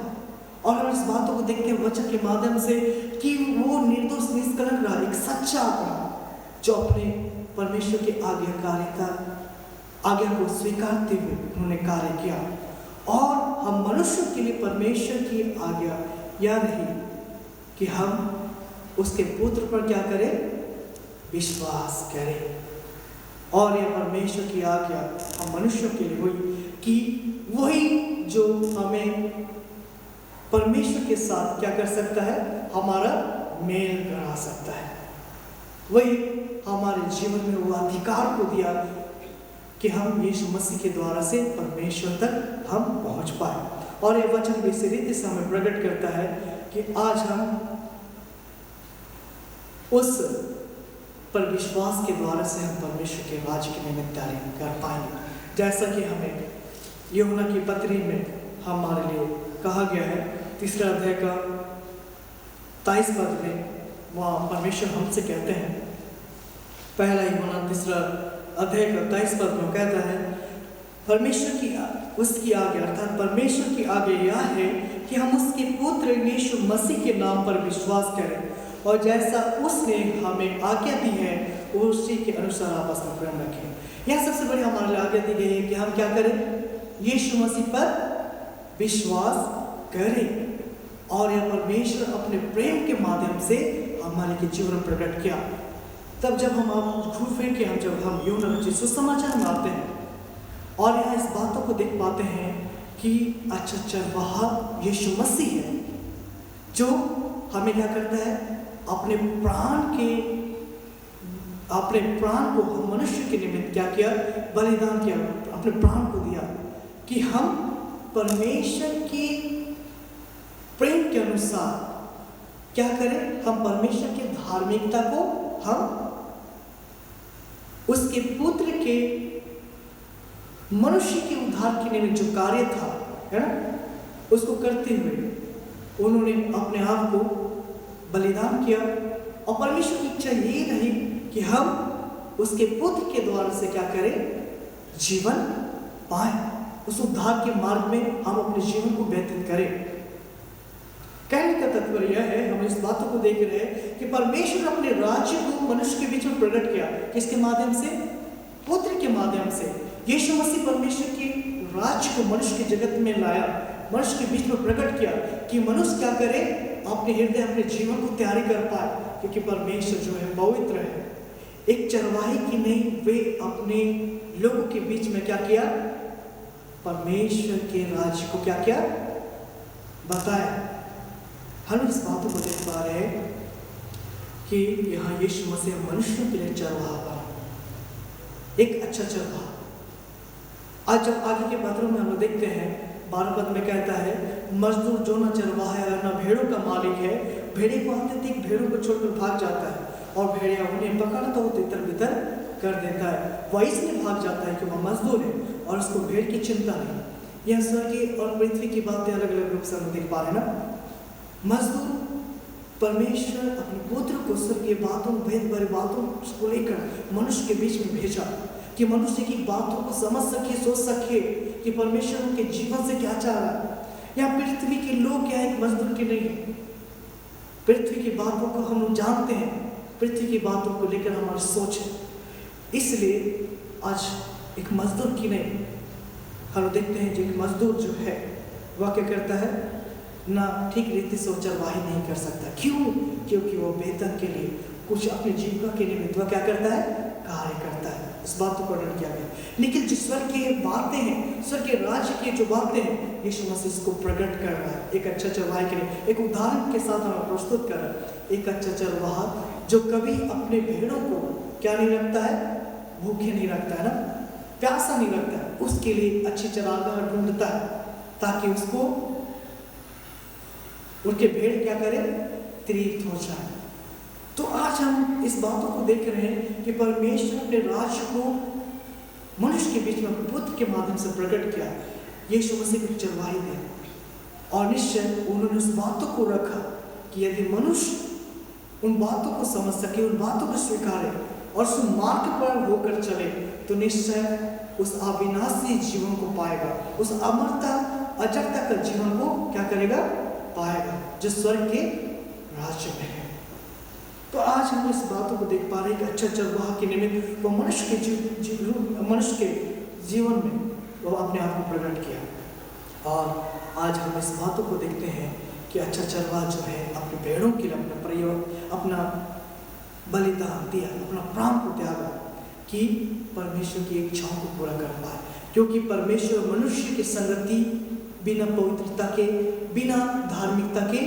और हम इस बातों को देखते हैं वचन के माध्यम से कि वो निर्दोष निष्कलंक रहा, एक सच्चा आत्मा जो अपने परमेश्वर की आज्ञा को स्वीकारते हुए उन्होंने कार्य किया। और हम मनुष्य के लिए परमेश्वर की आज्ञा यह रही कि हम उसके पुत्र पर क्या करें, विश्वास करें। और यह परमेश्वर की आज्ञा हम मनुष्यों के लिए हुई कि वही जो हमें परमेश्वर के साथ क्या कर सकता है, हमारा मेल करा सकता है। वही हमारे जीवन में वो अधिकार को दिया कि हम यीशु मसीह के द्वारा से परमेश्वर तक हम पहुंच पाए। और ये वचन भी इसी रीति से हमें प्रकट करता है कि आज हम उस पर विश्वास के द्वारा से हम परमेश्वर के राज्य की निमित्त तैयारी कर पाएंगे। जैसा कि हमें यूहन्ना की पत्री में हमारे लिए कहा गया है, 3 अध्याय का 23 पद में वहाँ परमेश्वर हमसे कहते हैं, पहला यूहन्ना 3:23 में कहता है, परमेश्वर की उसकी आगे अर्थात परमेश्वर की आगे यह है कि हम उसके पुत्र यीशु मसीह के नाम पर विश्वास करें और जैसा उसने हमें आज्ञा दी है उसी के अनुसार आपस में प्रेम रखें। यह सबसे बड़ी हमारे लिए आज्ञा दी गई है कि हम क्या करें, यीशु मसीह पर विश्वास करें। और यह परमेश्वर अपने प्रेम के माध्यम से हमारे के जीवन प्रकट किया। तब जब हम घूम फिर के जब हम यूहन्ना सुसमाचार में आते हैं और यहाँ इस बातों को देख पाते हैं कि अच्छा चरवाहा यीशु मसीह है जो हमें क्या करता है, अपने प्राण को हम मनुष्य के निमित्त क्या किया, बलिदान किया, अपने प्राण को दिया कि हम परमेश्वर के प्रेम के अनुसार क्या करें, हम परमेश्वर की धार्मिकता को हम उसके पुत्र के मनुष्य के उद्धार के निमित्त जो कार्य था है ना, उसको करते हुए उन्होंने अपने आप को बलिदान किया। और परमेश्वर की इच्छा ये रही कि हम उसके पुत्र के द्वारा से क्या करें, जीवन पाए, उस उद्धार के मार्ग में हम अपने जीवन को व्यतीत करें। कहने का तात्पर्य यह है, हम इस बातों को देख रहे हैं कि परमेश्वर अपने राज्य को मनुष्य के बीच में प्रकट किया। किसके माध्यम से, पुत्र के माध्यम से। यीशु मसीह परमेश्वर के राज्य को मनुष्य के जगत में लाया, मनुष्य के बीच में प्रकट किया कि मनुष्य क्या करे, अपने हृदय अपने जीवन को तैयारी कर पाए, क्योंकि परमेश्वर जो है पवित्र है। एक चरवाही की नहीं, वे अपने लोगों के बीच में क्या किया, परमेश्वर के राज्य को क्या किया, बताया। हम इस बातों को देख पा रहे हैं कि यहाँ यीशु मसीह मनुष्यों के लिए चरवाहा बना, एक अच्छा चरवाहा। आज जब आगे के पत्रों में हम देखते हैं, 12 पद में कहता है, मजदूर जो न चरवाहा है न भेड़ों का मालिक है, भेड़े को आते देख भेड़ों को छोड़कर भाग जाता है और भेड़िया उन्हें पकड़ता हो तितर बितर कर देता है। वह इसलिए भाग जाता है कि वह मजदूर है और उसको भेड़ की चिंता नहीं। यह स्वर्ग और पृथ्वी की बातें अलग अलग रूप से हम देख पा रहे हैं ना। मजदूर परमेश्वर अपने पुत्र को स्वर्गीय बातों, भेद भरी बातों को लेकर मनुष्य के बीच में भेजा कि मनुष्य की बातों को समझ सके, सोच सके कि परमेश्वर उनके जीवन से क्या चाह रहा है। यहाँ पृथ्वी के लोग क्या एक मजदूर के नहीं है। पृथ्वी की बातों को हम लोग जानते हैं, पृथ्वी की बातों को लेकर हमारी सोच है। इसलिए आज एक मजदूर की नहीं, हम देखते हैं जो एक मजदूर जो है वह क्या करता है ना, ठीक रीति से चरवाही नहीं कर सकता। क्यों? क्योंकि वो वेतन के लिए, कुछ अपनी जीविका के निमित्त वह क्या करता है, कार्य करता है। इस बात को वर्णन किया गया। लेकिन जो स्वर्ग की बातें हैं, स्वर्ग के राज्य की जो बातें हैं, यीशु मसीह इसको प्रकट कर रहा है। एक अच्छा चरवाहा के लिए एक उदाहरण के साथ हमें प्रस्तुत कर रहा है। एक अच्छा चरवाहा जो कभी अपने भेड़ों को क्या नहीं रखता है, भूखे नहीं रखता है ना, प्यासा नहीं रखता है, उसके लिए अच्छी चरागाह ढूंढता है ताकि उसको उनके भेड़ क्या करे, तृप्त हो जाए। तो आज हम इस बातों को देख रहे हैं कि परमेश्वर अपने राज्य को मनुष्य के बीच में पुत्र के माध्यम से प्रकट किया। यीशु मसीह को चरवाही दी और निश्चय उन्होंने उस बातों को रखा कि यदि मनुष्य उन बातों को समझ सके, उन बातों को स्वीकारे और उस मार्ग पर होकर चले, तो निश्चय उस अविनाशी जीवन को पाएगा, उस अमरता अजरता का जीवन को क्या करेगा, पाएगा, जो स्वर्ग के राज्य में है। तो आज हम इस बातों को देख पा रहे हैं कि अच्छा चरवाहा के निमित्त वो मनुष्य के जीवन में वो अपने आप को प्रकट किया। और आज हम इस बातों को देखते हैं कि अच्छा चरवाहा जो है अपने भेड़ों के लिए अपना बलिदान दिया, अपना प्राण को त्यागा कि परमेश्वर की इच्छाओं को पूरा कर पाए। क्योंकि परमेश्वर मनुष्य की संगति बिना पवित्रता के, बिना धार्मिकता के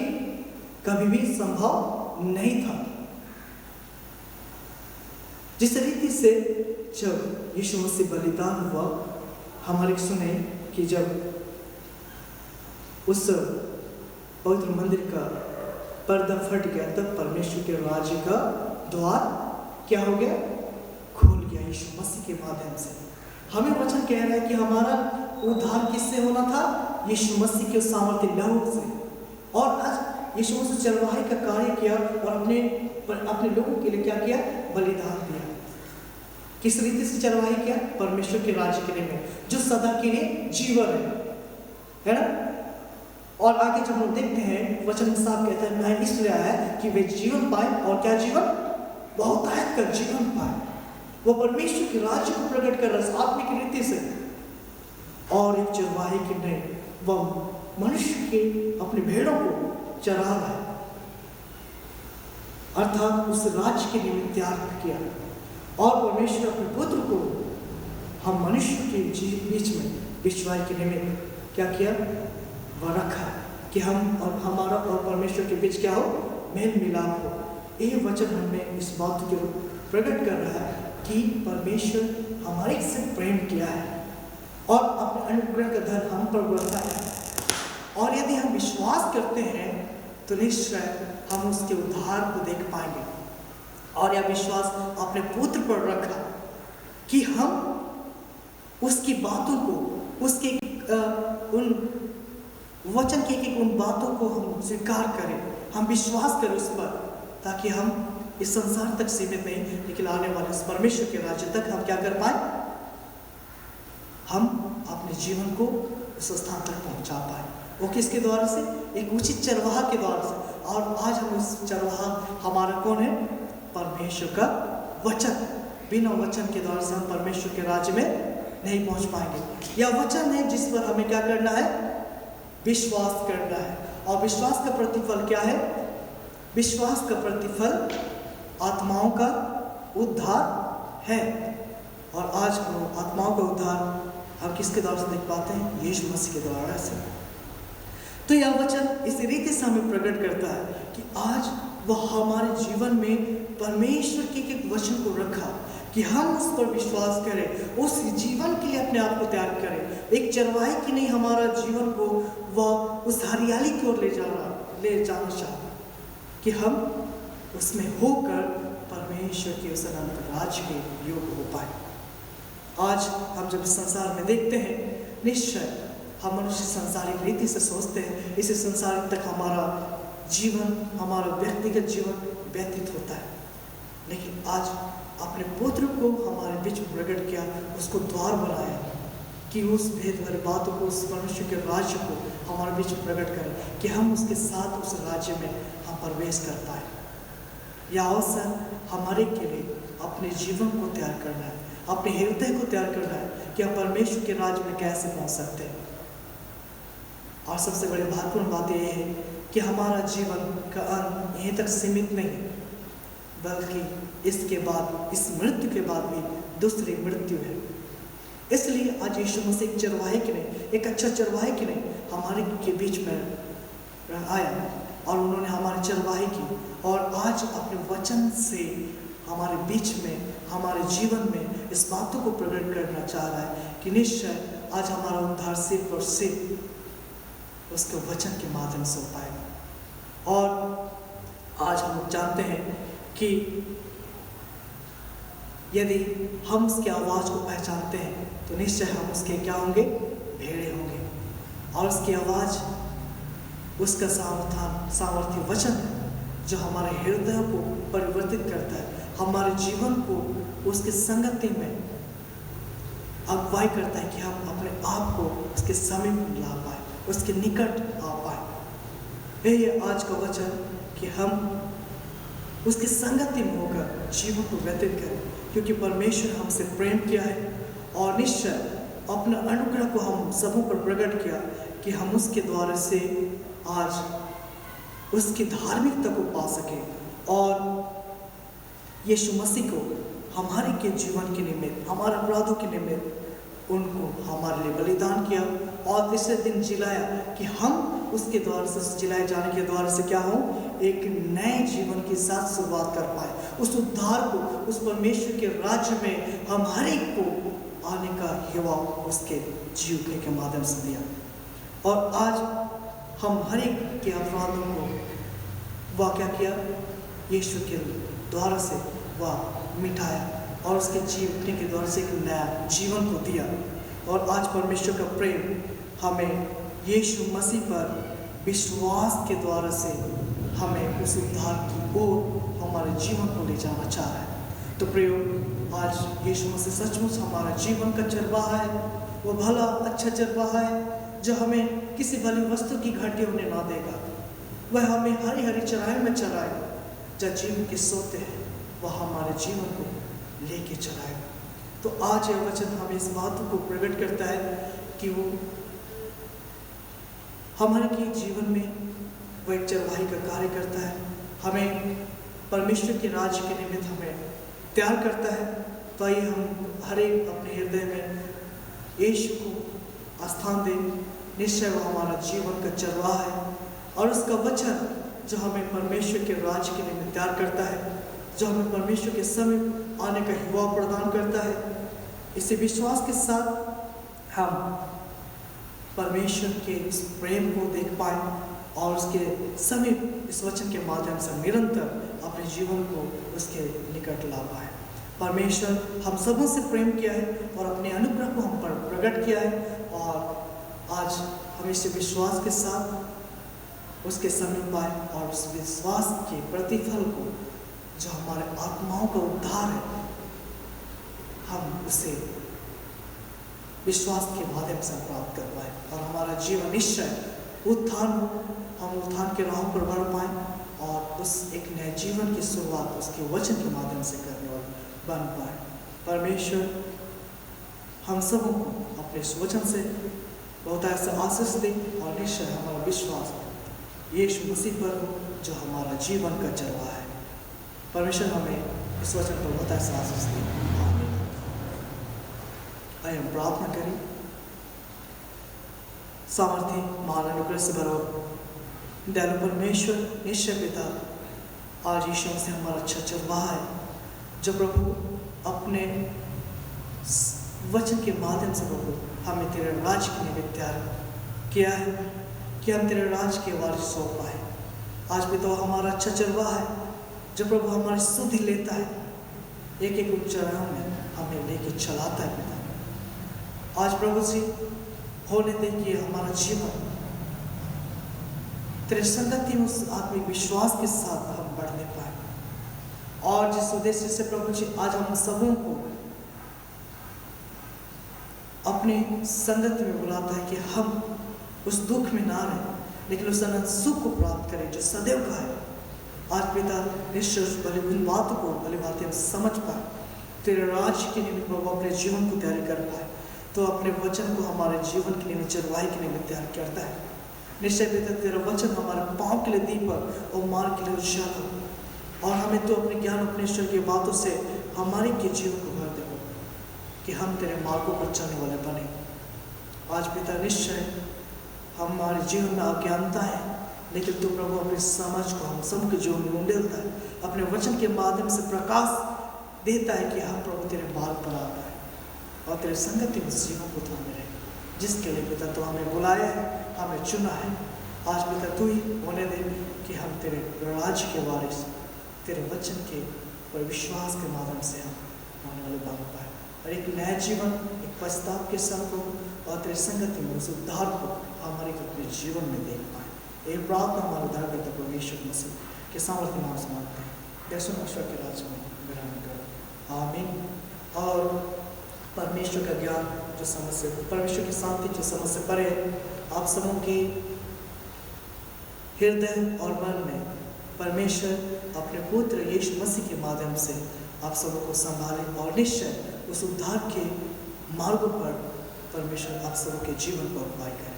कभी भी संभव नहीं था। जिस रीति से जब यीशु मसीह बलिदान हुआ, हमारे सुने कि जब उस पवित्र मंदिर का पर्दा फट गया, तब परमेश्वर के राज्य का द्वार क्या हो गया, खोल गया यीशु मसीह के माध्यम से। हमें वचन कह रहा है कि हमारा उद्धार किससे होना था, यीशु मसीह के सामर्थ्य लहू से। और आज यीशु मसीह चरवाहे का कार्य किया और अपने लोगों के लिए क्या किया? बलिदान दिया। किस रीति से चरवाही किया? परमेश्वर के राज्य के लिए, जो सदा के लिए जीवन है ना। और आगे जब हम देखते हैं वचन में साफ कहता है, मैं इसलिए आया है कि वे जीवन पाए, और क्या जीवन? बहुतायत का जीवन पाए। वो परमेश्वर के राज्य को प्रकट कर रहा है आत्मिक रीति से। और एक चरवाही की नहीं, वह मनुष्य के अपने भेड़ों को चरा रहा है, अर्थात उस राज्य के निमित्त त्याग किया। और परमेश्वर अपने पुत्र को हम मनुष्य के बीच में विश्वास के निमित्त क्या किया? वह रखा कि हम और हमारा और परमेश्वर के बीच क्या हो? मेल मिलाप हो। यह वचन हमें इस बात को प्रकट कर रहा है कि परमेश्वर हमारे से प्रेम किया है और अपने अनुग्रह का धन हम पर बरसा है। और यदि हम विश्वास करते हैं तो निश्चय हम उसके उद्धार को देख पाएंगे। और यह विश्वास अपने पुत्र पर रखा कि हम उसकी बातों को, उसके उन वचन की उन बातों को हम स्वीकार करें, हम विश्वास करें उस पर, ताकि हम इस संसार तक सीमित नहीं लेकिन आने वाले इस परमेश्वर के राज्य तक हम क्या कर पाए? हम अपने जीवन को उस स्थान तक पहुंचा पाए। वो किसके द्वारा से? एक उचित चरवाहा के द्वारा से। और आज हम इस चरवाहा हमारा कौन है? परमेश्वर का वचन। बिना वचन के द्वारा से हम परमेश्वर के राज्य में नहीं पहुंच पाएंगे। यह वचन है जिस पर हमें क्या करना है? विश्वास करना है। और विश्वास का प्रतिफल क्या है? विश्वास का प्रतिफल आत्माओं का उद्धार है। और आज हम आत्माओं का उद्धार हम किसके द्वारा से देख पाते हैं? यीशु मसीह के द्वारा से। तो यह वचन इस रीति से हमें प्रकट करता है कि आज वह हमारे जीवन में परमेश्वर के एक वचन को रखा कि हम उस पर विश्वास करें, उस जीवन के लिए अपने आप को तैयार करें। एक चरवाहे की नहीं, हमारा जीवन को वह उस हरियाली की ओर ले जाना चाहता कि हम उसमें होकर परमेश्वर के उस अनंत राज्य के योग हो पाए। आज हम जब संसार में देखते हैं, निश्चय हम मनुष्य सांसारिक रीति से सोचते हैं, इसी संसार तक हमारा जीवन, हमारा व्यक्तिगत जीवन व्यतीत होता है। लेकिन आज अपने पुत्र को हमारे बीच में प्रकट किया, उसको द्वार बनाया कि उस भेद भरे बातों को, उस मनुष्य के राज्य को हमारे बीच में प्रकट करें कि हम उसके साथ उस राज्य में हम प्रवेश कर पाए। यह अवसर हमारे के लिए अपने जीवन को तैयार करना है, अपने हृदय को तैयार करना है कि हम परमेश्वर के राज्य में कैसे पहुंच सकते हैं। और सबसे बड़ी महत्वपूर्ण बात यह है कि हमारा जीवन का अंत यहीं तक सीमित नहीं, बल्कि इसके बाद, इस मृत्यु के बाद भी दूसरी मृत्यु है। इसलिए आज यीशु मसीह एक चरवाहे की नहीं, एक अच्छा चरवाहे की नहीं, हमारे के बीच में आया और उन्होंने हमारी चरवाही की। और आज अपने वचन से हमारे बीच में, हमारे जीवन में इस बातों को प्रकट करना चाह रहा है कि निश्चय आज हमारा उद्धार सिर्फ और सिर्फ उसके वचन के माध्यम से हो पाएगा। और आज हम जानते हैं कि यदि हम उसकी आवाज़ को पहचानते हैं तो निश्चय हम उसके क्या होंगे? भेड़े होंगे। और उसकी आवाज़, उसका सामर्थ्य वचन है जो हमारे हृदय को परिवर्तित करता है, हमारे जीवन को उसके संगति में अगुवाई करता है कि हम अपने आप को उसके समीप ला पाए, उसके निकट आ पाए। यही है आज का वचन कि हम उसकी संगति में होकर जीवन को व्यतीत करें, क्योंकि परमेश्वर हमसे प्रेम किया है और निश्चय अपना अनुग्रह को हम सबों पर प्रकट किया कि हम उसके द्वारा से आज उसकी धार्मिकता को पा सके। और यीशु मसीह को हमारे के जीवन के निमित्त, हमारे अपराधों के निमित्त उनको हमारे लिए बलिदान किया और तीसरे दिन जिलाया कि हम उसके द्वारा से, जिलाए जाने के द्वारा से क्या हो? एक नए जीवन के साथ शुरुआत कर पाए। उस उद्धार को, उस परमेश्वर के राज्य में हम हर एक को आने का युवा उसके जी उठने के माध्यम से दिया। और आज हम हर एक के अपराधों को वह क्या किया? यीशु के द्वारा से वह मिटाया और उसके जी उठने के द्वारा से एक नया जीवन को दिया। और आज परमेश्वर का प्रेम हमें यीशु मसीह पर विश्वास के द्वारा से हमें उस उद्धार की ओर हमारे जीवन को ले जाना चाह रहा है। तो प्रियो, आज यीशु मसीह सचमुच हमारा जीवन का चरवाहा है। वो भला अच्छा चरवाहा है जो हमें किसी भली वस्तु की घाटी होने ना देगा। वह हमें हरी हरी चराई में चराएगा। जहाँ जीवन के सोते हैं वह हमारे जीवन को लेके चलाएगा। तो आज यह वचन हमें इस बात को प्रकट करता है कि वो हमारे के जीवन में वह एक चरवाही का कार्य करता है, हमें परमेश्वर के राज्य के निमित्त हमें तैयार करता है। तो आइए हम हर एक अपने हृदय में यीशु को स्थान दें। निश्चय वह हमारा जीवन का चरवाहा है और उसका वचन जो हमें परमेश्वर के राज्य के निमित्त तैयार करता है, जो हमें परमेश्वर के समीप आने का युवा प्रदान करता है। इसे विश्वास के साथ हम परमेश्वर के इस प्रेम को देख पाए और उसके समीप इस वचन के माध्यम से निरंतर अपने जीवन को उसके निकट ला पाए। परमेश्वर हम सबों से प्रेम किया है और अपने अनुग्रह को हम पर प्रकट किया है और आज हम इसे विश्वास के साथ उसके समीप आए और उस विश्वास के प्रतिफल को जो हमारे आत्माओं का उद्धार है, हम उसे विश्वास के माध्यम से प्राप्त कर पाए और हमारा जीवन निश्चय उत्थान हो। हम उत्थान के राहों पर बढ़ पाए और उस एक नए जीवन की शुरुआत उसके वचन के माध्यम से करने वाले बन पाए। परमेश्वर हम सबों को अपने इस वचन से बहुत ऐसा आशीष दे और निश्चय हमारा विश्वास यीशु मसीह पर हो जो हमारा जीवन का चरवाहा है। परमेश्वर हमें इस वचन पर बहुत ऐसा आशीष दे। आमीन। आइए हम प्रार्थना करें। सामर्थ्य महान अनुग्रह से भरो दयालु परमेश्वर निश्चय पिता, आज यीशु मसीह हमारा अच्छा चरवाहा है जो प्रभु अपने वचन के माध्यम से प्रभु हमें तेरे राज्य के निमित्त तैयार किया है कि हम तेरे राज्य के वारिस हो पाए। आज भी तो हमारा अच्छा चरवाहा है जो प्रभु हमारी सुधि लेता है, एक एक उच्चारण में हमें लेके चलाता है पिता। आज प्रभु जी होने दें कि हमारा जीवन तेरे संगति में उस आत्मिक विश्वास के साथ हम बढ़ने पाए और जिस उद्देश्य से प्रभु जी आज हम सबों को अपने संगति में बुलाता है कि हम उस दुख में ना रहें लेकिन उस अनंत सुख को प्राप्त करें जो सदैव का है। आज पिता निश्चय भले उन बातों को भली बातें हम समझ पाए, तेरे राज्य के निमित्त प्रभु अपने जीवन को तैयारी कर पाए। तो अपने वचन को हमारे जीवन के निमित्त चरवाही के निमित्त तैयार करता है। निश्चय पिता तेरा वचन हमारे पाँव के लिए दीपक और मार्ग के लिए उजाला और हमें तो अपने ज्ञान उपनिषद की बातों से हमारे के जीवन को भर दे कि हम तेरे मार्गों पर चलने वाले बने। आज पिता निश्चय हमारे जीवन में अज्ञानता है लेकिन तू प्रभु अपनी समझ को हम सबके जीवन में उंडेलता है, अपने वचन के माध्यम से प्रकाश देता है कि हम प्रभु तेरे मार्ग पर आ पाए और तेरे संगति में जीवन को थामे रहे, जिसके लिए पिता तो हमें बुलाया है, हमें चुना है। आज पिता तू ही होने दे कि हम तेरे राज्य के वारिस तेरे वचन के पर विश्वास के माध्यम से हम होने वाले बन पाए और एक नया जीवन एक पश्चाताप के संग को और तेरे संगति में उस उद्धार को हमारे अपने जीवन में देख पाए। ये प्रार्थना हमारे उद्धार करता परमेश्वर मसीह के सामर्थ्य नाम से मांगते हैं, दर्शन ईश्वर के राज्य में विराम करो। आमीन। और परमेश्वर का ज्ञान जो समझ से, परमेश्वर की शांति जो समझ से परे आप सबों की हृदय और मन में परमेश्वर अपने पुत्र यीशु मसीह के माध्यम से आप सबों को संभाले और निश्चय उस उद्धार के मार्गों पर परमेश्वर आप सबों के जीवन को अगुवाई करे।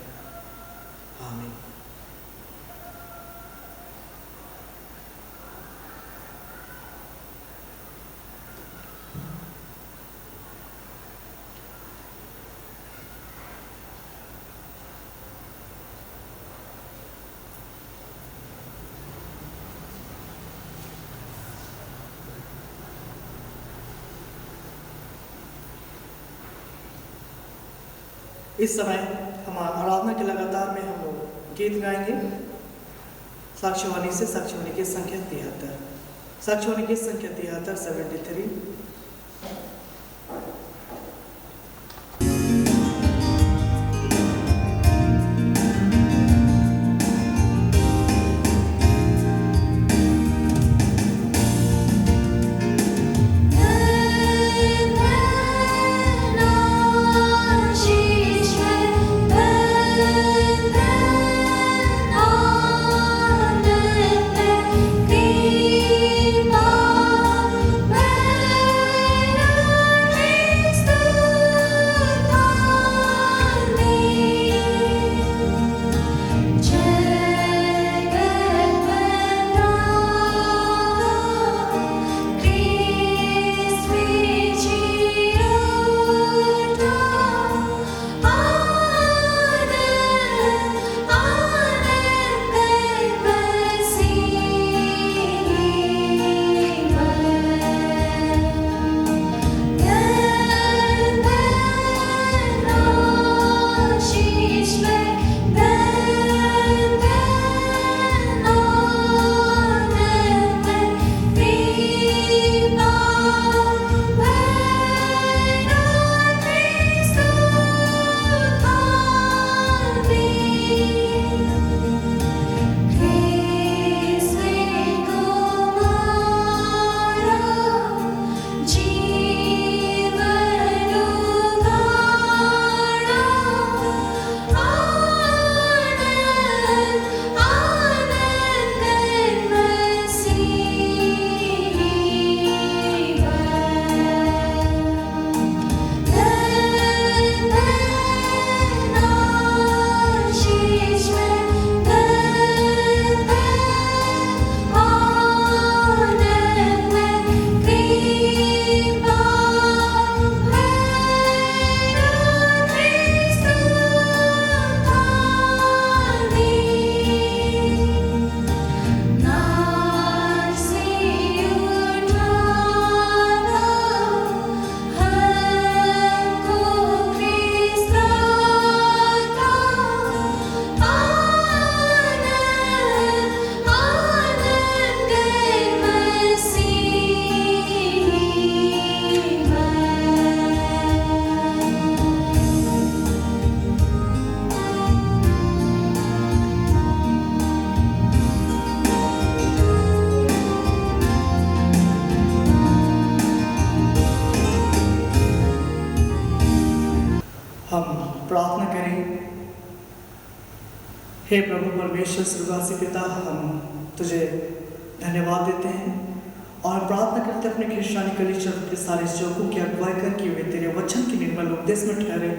आमीन। इस समय हम आराधना के लगातार में हम लोग गीत गाएंगे साक्ष्यवाणी से, साक्ष्यवाणी की संख्या 73, साक्ष्यवाणी की संख्या 73 73। हम प्रार्थना करें। हे प्रभु परमेश्वर स्वर्गवासी पिता, हम तुझे धन्यवाद देते हैं और प्रार्थना करते हैं अपने ख्रिस्तानी कलीसिया के सारे सेवकों की अगुवाई करके हुए तेरे वचन के निर्मल उपदेश में ठहरे,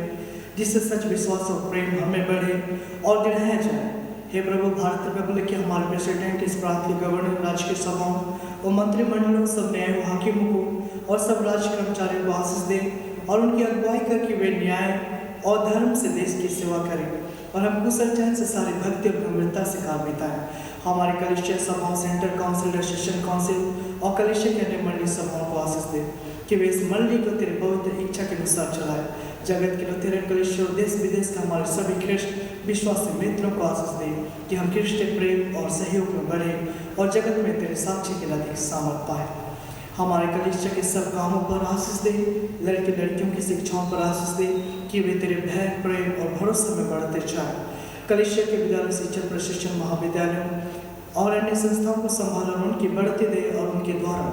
जिससे सच विश्वास और प्रेम हमें बढ़े और दृढ़ जाए। हे प्रभु, भारत रिपब्लिक के हमारे प्रेसिडेंट, इस प्रांत के गवर्नर, राजकीय सभाओं और मंत्रिमंडलों, सब न्याय हाकिमों को और सब राज्य कर्मचारियों को आशीष दे और उनकी अगुवाई करके वे न्याय और धर्म से देश की सेवा करें और हम कुशल चैन से सारी भक्ति और गंभीरता से काल बिताएं। हमारे कलिसिया सभाओं, सेंटर काउंसिल, रजिस्ट्रेशन काउंसिल और कलिसिया के अन्य मंडली सभाओं को आशीष दे कि वे इस मंडली को तेरे पवित्र इच्छा के अनुसार चलाए। जगत के लिए तेरे कलिसिया और देश विदेश के हमारे सभी ख्रिस्ट विश्वासी मित्रों को आशीष दे कि हम ख्रिस्ट प्रेम और सहयोग में बढ़े और जगत में तेरे साक्षी के लिए अधिक सामर्थ पाए। हमारे कलिसिया के सब कामों पर आशीष दे, लड़के लड़कियों की शिक्षाओं पर आशीष दे कि वे तेरे भय, प्रेम और भरोसे में बढ़ते जाए। कलिसिया के विद्यालय, शिक्षण, प्रशिक्षण, महाविद्यालयों और अन्य संस्थाओं को संभाल और उनकी बढ़ती दे और उनके द्वारा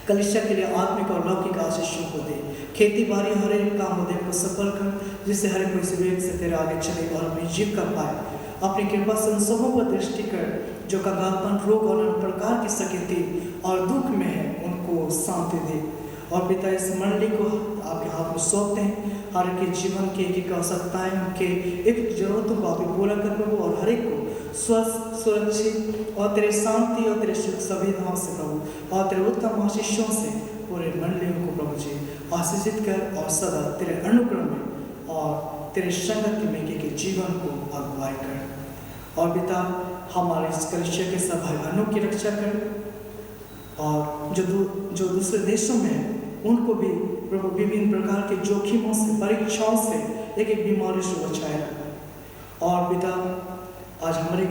कलिसिया के लिए आत्मिक और लौकिक आशीषों को दे। खेती बाड़ी हर एक काम उद्यम को सफल कर, जिससे हर कोई विवेक से तेरे आगे चले और अपनी जीविका पाए। अपनी कृपा से उन सबों पर दृष्टि कर जो कंगालपन, रोग और अन्य प्रकार की सकती और दुख में है, उनको शांति दे। और पिता, इस मंडली को आपके हाथ में सौंपते हैं। हर एक के जीवन के एक आवश्यकताएं, उनके एक जरूरतों को आप पूरा कर प्रभु और हर एक को स्वस्थ, सुरक्षित और तेरे शांति और तेरे सुख सुविधाओं से प्रभु और तेरे उत्तम आशीषों से पूरे मंडलियों को प्रभु जी आशीषित कर और सदा तेरे अनुग्रह में और तेरे संगति में के जीवन को अगुवाई कर। और पिता, हमारे इस कलिसिया के सब भाई बहनों की रक्षा कर और जो दूसरे देशों में हैं उनको भी प्रभु विभिन्न प्रकार के जोखिमों से, परीक्षाओं से, एक एक बीमारी से बचाए रखा। और पिता, आज हमारे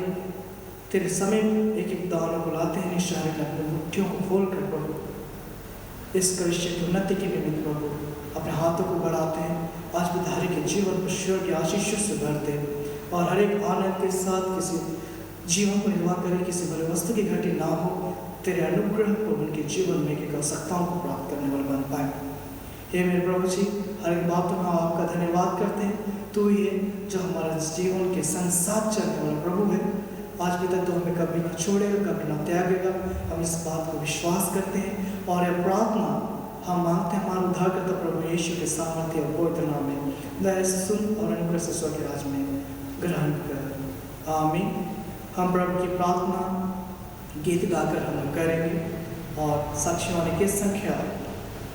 तेरे समीप एक एक दानों को लाते हैं, निशाने अपने मुट्ठियों को खोल कर प्रभु इस कलिसिया की उन्नति के निमित्त प्रभु अपने हाथों को बढ़ाते हैं। आज विधारी के जीवन को ईश्वर की आशीषों से भरते हैं और हर एक आनंद के साथ किसी जीवन को निर्वाह करें, किसी बड़े वस्तु की घटी ना हो, तेरे अनुग्रह को उनके जीवन में एक आवश्यकताओं को प्राप्त करने वाले बन पाए। हे मेरे प्रभु जी, हर एक बातों में आपका धन्यवाद करते हैं। तू ही है जो हमारे जीवन के संग साथ चलने वाला प्रभु है। आज भी तक तो हमें कभी न छोड़ेगा, कभी न त्यागेगा। हम इस बात को विश्वास करते हैं और यह प्रार्थना हम मांगते हैं हमारे उद्धारकर्ता प्रभु यीशु के सामर्थ्य और पवित्र नाम में। दया से सुन और अनुग्रह से स्वर्ग के राज में ग्रहण कर। आमीन। हम प्रभु की प्रार्थना गीत गाकर हम लोग करेंगे और साक्षी होने की संख्या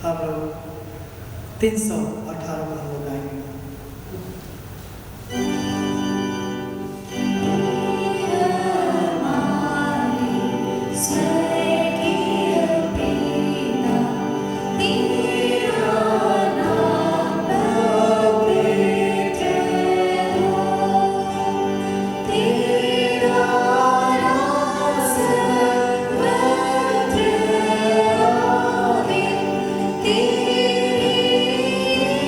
हम लोग 318 का हम लोग गाएंगे। तेरी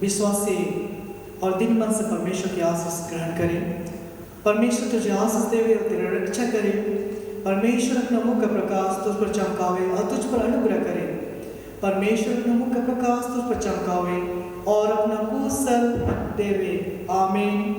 विश्वास से और दिन मन से परमेश्वर की आशीष ग्रहण करें। परमेश्वर तुझे आशीष देवे और तेरा रक्षा करे। परमेश्वर अपना मुख का प्रकाश तुझ पर चमकावे और तुझ पर अनुग्रह करे। परमेश्वर अपना मुख का प्रकाश तुझ पर चमकावे और अपना कुशल देवे। आमीन।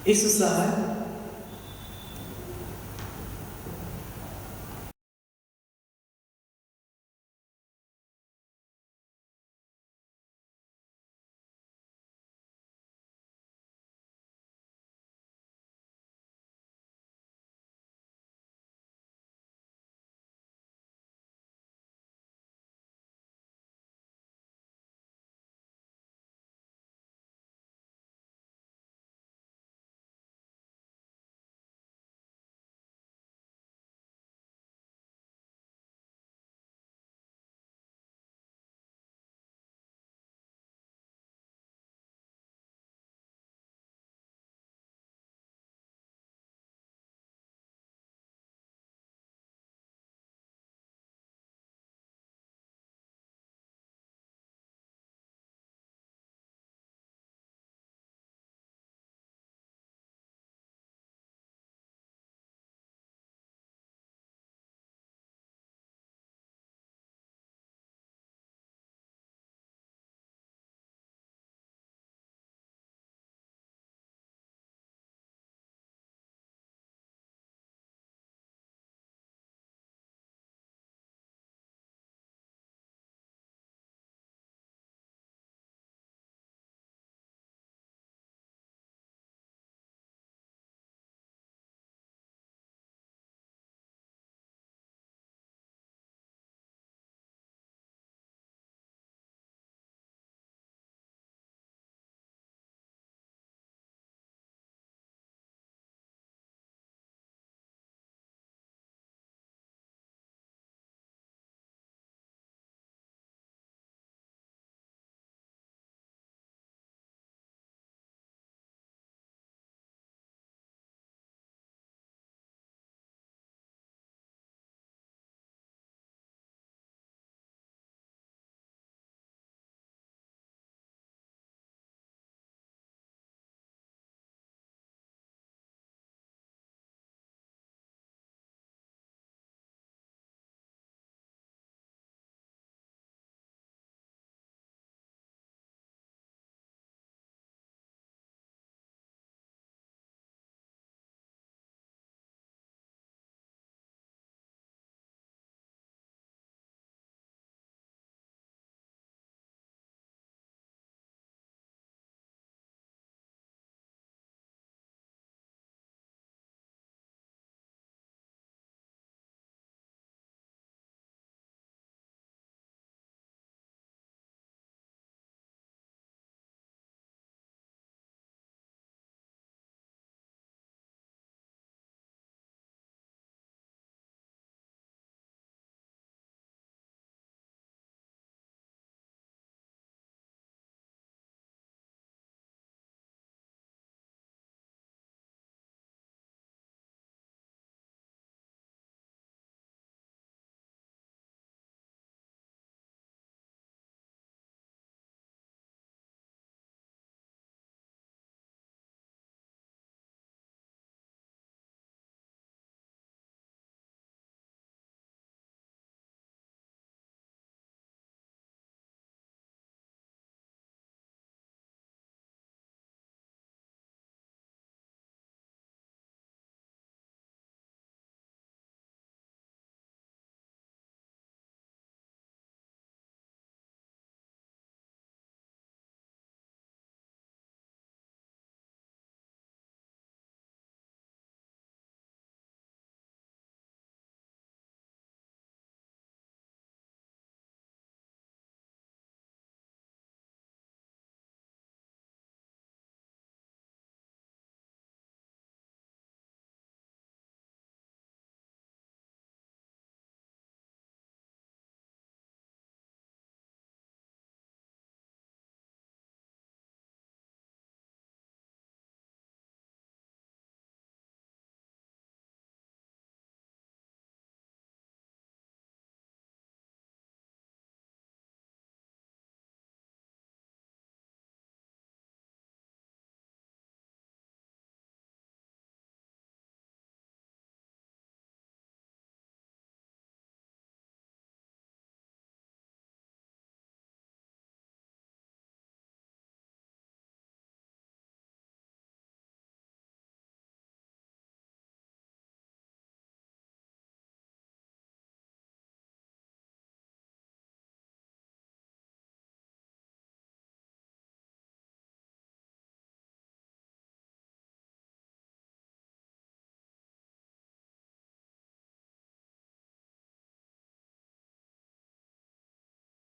इस सहाय